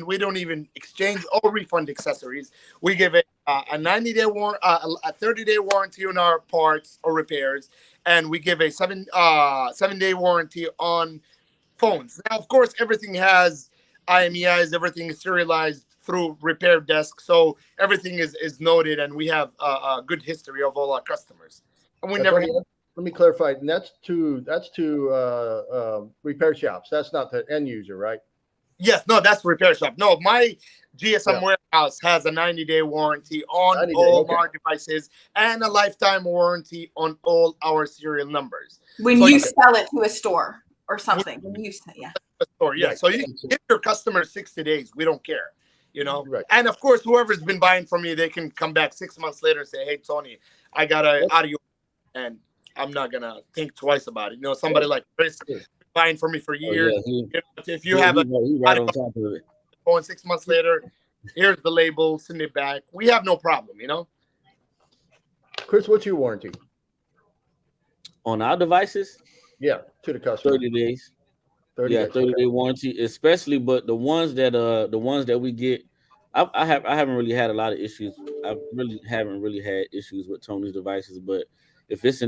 We don't even exchange or refund accessories. We give it a 90-day a 30-day warranty on our parts or repairs, and we give a 7-day warranty on phones. Now, of course, everything has IMEIs, everything is serialized through repair desk, so everything is noted, and we have a good history of all our customers. And we never. Let me clarify. And that's to repair shops. That's not the end user, right? Yes, no, that's repair shop. No, my GSM warehouse has a 90-day warranty on all our devices and a lifetime warranty on all our serial numbers. When you sell it to a store or something, when you say, a store, yeah. So you give your customers 60 days. We don't care, Right. And of course, whoever's been buying from me, they can come back 6 months later and say, "Hey, Tony, I got an audio, and I'm not gonna think twice about it." Somebody like Chris buying from me for years. If you have right on top of it, going 6 months later, here's the label, send it back. We have no problem, Chris, what's your warranty? On our devices? Yeah, to the customer. 30 days. 30 days. 30-day warranty, especially, but the ones that we get, I haven't really had a lot of issues. I really haven't had issues with Tony's devices, but if it's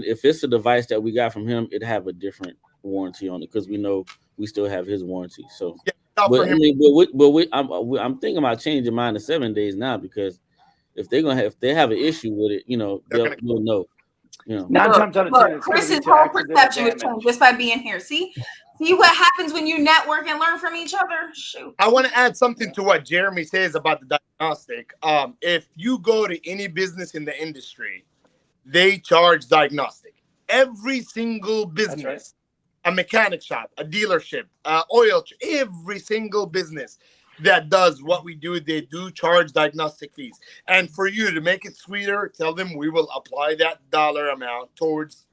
a device that we got from him, it have a different warranty on it because we know we still have his warranty. So, I'm thinking about changing mine to 7 days now because if they have an issue with it, they'll know. 9 times out of 10, Chris's whole perception was changed just by being here. See what happens when you network and learn from each other. Shoot. I want to add something to what Jeremy says about the diagnostic. If you go to any business in the industry, they charge diagnostic. Every single business, a mechanic shop, a dealership, oil, every single business that does what we do, they do charge diagnostic fees. And for you to make it sweeter, tell them we will apply that dollar amount towards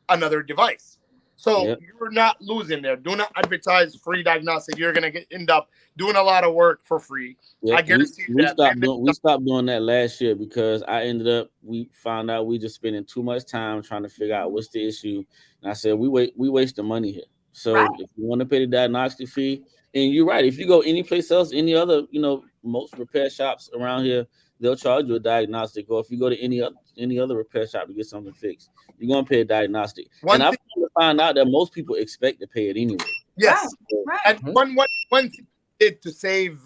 another device. So you're not losing there. Do not advertise free diagnostic. You're going to end up doing a lot of work for free. I guarantee we stopped doing that last year because we found out we just spending too much time trying to figure out what's the issue. And I said, we waste the money here. So if you want to pay the diagnostic fee, and you're right, if you go any place else, any other, most repair shops around here, they'll charge you a diagnostic. Or if you go to any other repair shop to get something fixed, you're going to pay a diagnostic. And I've found out that most people expect to pay it anyway. Yes. Right. And one thing to save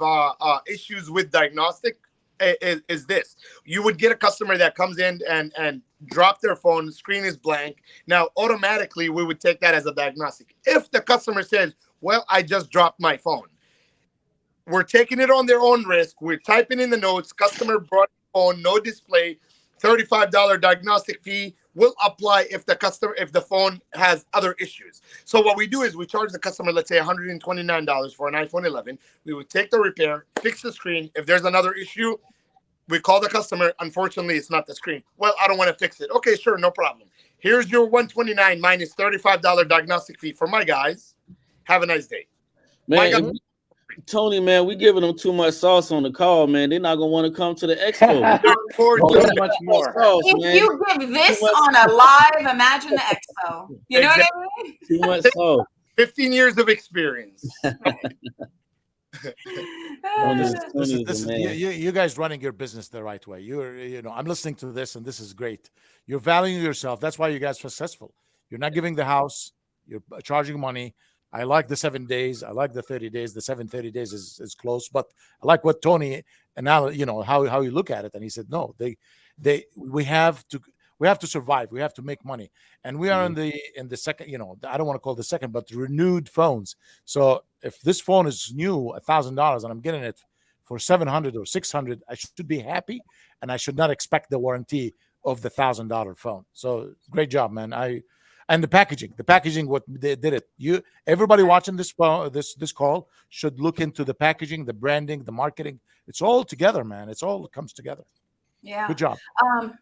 issues with diagnostic is this. You would get a customer that comes in and drop their phone, the screen is blank. Now, automatically, we would take that as a diagnostic. If the customer says, well, I just dropped my phone, we're taking it on their own risk. We're typing in the notes, customer brought phone, no display, $35 diagnostic fee will apply if the phone has other issues. So what we do is we charge the customer, let's say $129 for an iPhone 11. We would take the repair, fix the screen. If there's another issue, we call the customer. Unfortunately, it's not the screen. Well, I don't want to fix it. Okay, sure, no problem. Here's your $129 minus $35 diagnostic fee for my guys. Have a nice day. Man, Tony, man, we giving them too much sauce on the call, man. They're not gonna want to come to the expo. There's much more. Sauce, If man. you give this Too much- on a live, imagine the expo. You know what I mean? Too much sauce. 15 years of experience. You guys running your business the right way. I'm listening to this, and this is great. You're valuing yourself. That's why you guys are successful. You're not giving the house. You're charging money. I like the 7 days. I like the 30 days. The 30 days is close, but I like what Tony and now how you look at it. And he said, no, we have to survive. We have to make money, and we are in the second. I don't want to call it the second, but renewed phones. So if this phone is new, $1,000, and I'm getting it for $700 or $600, I should be happy, and I should not expect the warranty of the $1,000 phone. So great job, man. And the packaging, what they did it. Everybody watching this call should look into the packaging, the branding, the marketing. It's all together, man. It's all comes together. Yeah. Good job.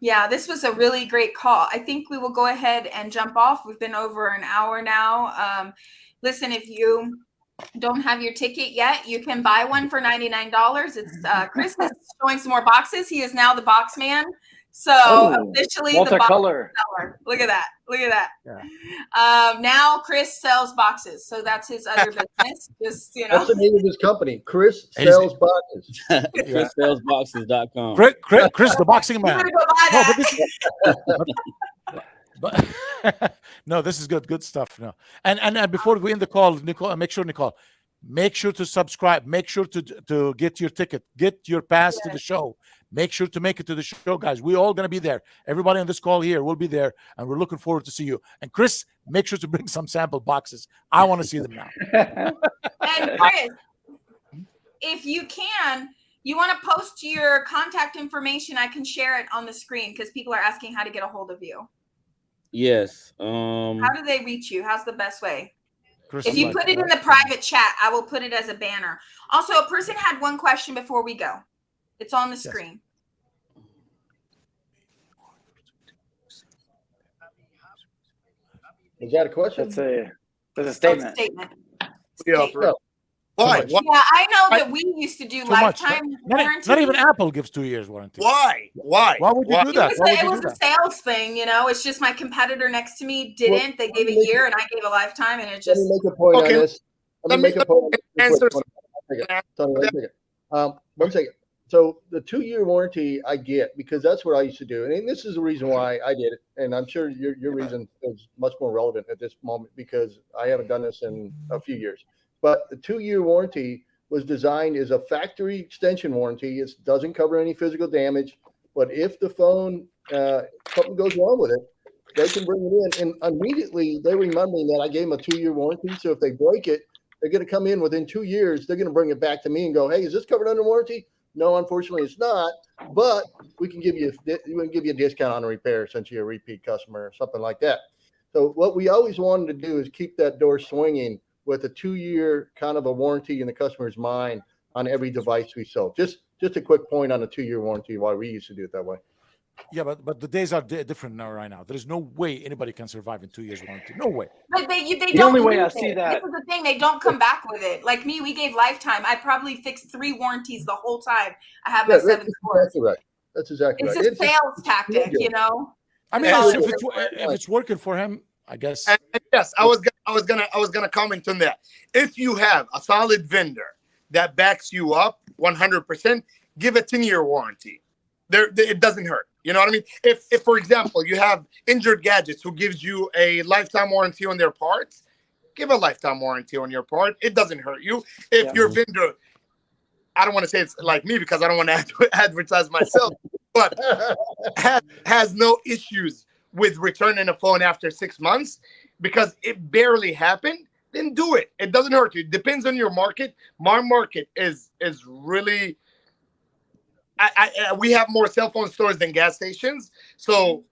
Yeah, this was a really great call. I think we will go ahead and jump off. We've been over an hour now. Listen, if you don't have your ticket yet, you can buy one for $99. It's Chris is showing some more boxes. He is now the box man. So officially the box seller. Look at that. Yeah. Now Chris sells boxes. So that's his other business. Just, That's the name of his company. Chris sells boxes. ChrisSellsBoxes.com. Chris, the boxing man. No, this is good stuff. No, and before we end the call, Nicole, make sure to subscribe. Make sure to get your ticket, get your pass to the show. Make sure to make it to the show, guys. We're all going to be there. Everybody on this call here will be there, and we're looking forward to see you. And Chris, make sure to bring some sample boxes. I want to see them now. And Chris, if you can, you want to post your contact information, I can share it on the screen because people are asking how to get a hold of you. Yes. How do they reach you? How's the best way? Chris, if you put it in the private chat, I will put it as a banner. Also, a person had one question before we go. It's on the screen. Is that a question? That's a statement. That's a statement. Why? Yeah, I know that we used to do lifetime warranty. Not even Apple gives 2 years warranty. Why? Why would you do that? It was a sales thing, It's just my competitor next to me didn't. They gave a year, and I gave a lifetime, and it just. Let me make a point on this. Let me make a point. Answer. One second. So the 2-year warranty I get because that's what I used to do. And this is the reason why I did it. And I'm sure your reason is much more relevant at this moment because I haven't done this in a few years. But the 2-year warranty was designed as a factory extension warranty. It doesn't cover any physical damage. But if the phone, something goes wrong with it, they can bring it in. And immediately they remember that I gave them a 2-year warranty. So if they break it, they're going to come in within 2 years. They're going to bring it back to me and go, hey, is this covered under warranty? No, unfortunately, it's not. But we can give you a discount on a repair since you're a repeat customer or something like that. So what we always wanted to do is keep that door swinging with a 2-year kind of a warranty in the customer's mind on every device we sell. Just a quick point on a 2-year warranty why we used to do it that way. Yeah, but the days are different now. Right now, there is no way anybody can survive in 2 years warranty. No way. But they The don't only way I use see it. that- This is the thing. They don't come back with it. Like me, we gave lifetime. I probably fixed 3 warranties the whole time. I have my 7 scores. That's exactly right. It's a sales tactic, I mean, if it's working for him, I guess. And yes, I was gonna comment on that. If you have a solid vendor that backs you up 100%, give a 10-year warranty. It doesn't hurt. You know what I mean? If for example, you have Injured Gadgets who gives you a lifetime warranty on their parts, give a lifetime warranty on your part. It doesn't hurt you. If your vendor, I don't want to say it's like me because I don't want to advertise myself, but has no issues with returning a phone after 6 months because it barely happened, then do it. It doesn't hurt you. It depends on your market. My market is really. We have more cell phone stores than gas stations, so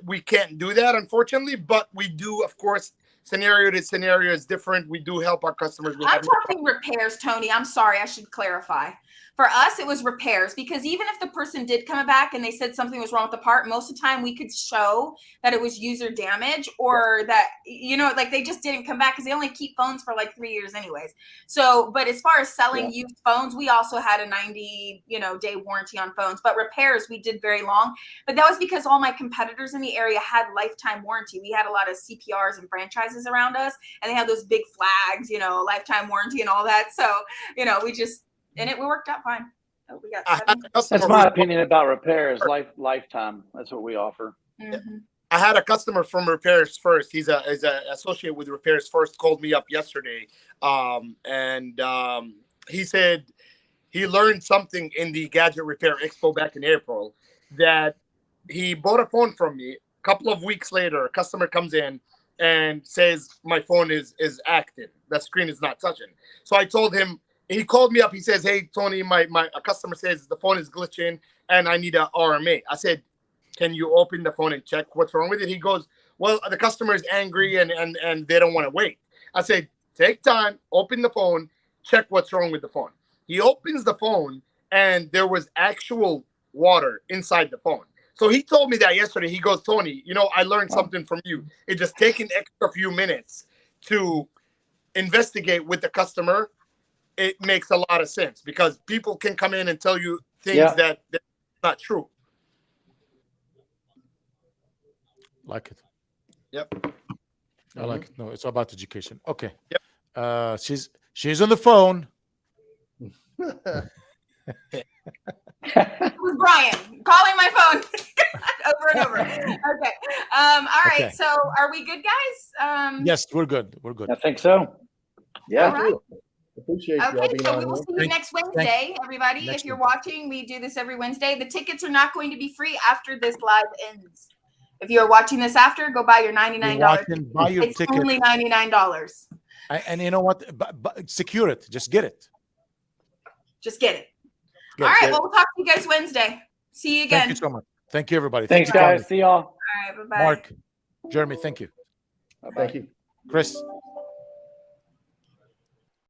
we can't do that, unfortunately. But we do, of course, scenario to scenario is different. We do help our customers. I'm talking repairs, Tony. I'm sorry, I should clarify. For us, it was repairs, because even if the person did come back and they said something was wrong with the part, most of the time we could show that it was user damage, or that, you know, like they just didn't come back because they only keep phones for like 3 years anyways. So, but as far as selling used phones, we also had a 90, day warranty on phones, but repairs we did very long. But that was because all my competitors in the area had lifetime warranty. We had a lot of CPRs and franchises around us, and they had those big flags, lifetime warranty and all that. So, we just, and it worked out fine. Oh, we got 7. That's my opinion about repairs. Lifetime. That's what we offer. Mm-hmm. I had a customer from Repairs First. He's a associate with Repairs First. Called me up yesterday, and he said he learned something in the Gadget Repair Expo back in April, that he bought a phone from me. A couple of weeks later, a customer comes in and says my phone is active. The screen is not touching. So I told him. He called me up. He says, "Hey Tony, a customer says the phone is glitching and I need a RMA." I said, "Can you open the phone and check what's wrong with it?" He goes, "Well, the customer is angry and they don't want to wait." I said, "Take time, open the phone, check what's wrong with the phone." He opens the phone and there was actual water inside the phone. So he told me that yesterday. He goes, "Tony, I learned something from you. It just taking extra few minutes to investigate with the customer. It makes a lot of sense, because people can come in and tell you things that are not true." Like it. Yep. I like it. No, it's about education. Okay. Yep. She's on the phone. It was Brian calling my phone over and over. Okay. All right. Okay. So are we good, guys? Yes, we're good. We're good. I think so. Yeah. Thank you. Appreciate y'all Okay, being so on we will here. see you next Wednesday, everybody. Next If you're week. watching, we do this every Wednesday. The tickets are not going to be free after this live ends. If you're watching this after, go buy your $99. Buy your It's ticket. only $99. And you know what? Secure it. Just get it. Just get it. Get All it. right, well, we'll talk to you guys Wednesday. See you again. Thank you so much. Thank you, everybody. Thanks, Thank you, guys. See y'all. All right, bye-bye. Mark, Jeremy, thank you. Thank you. Chris.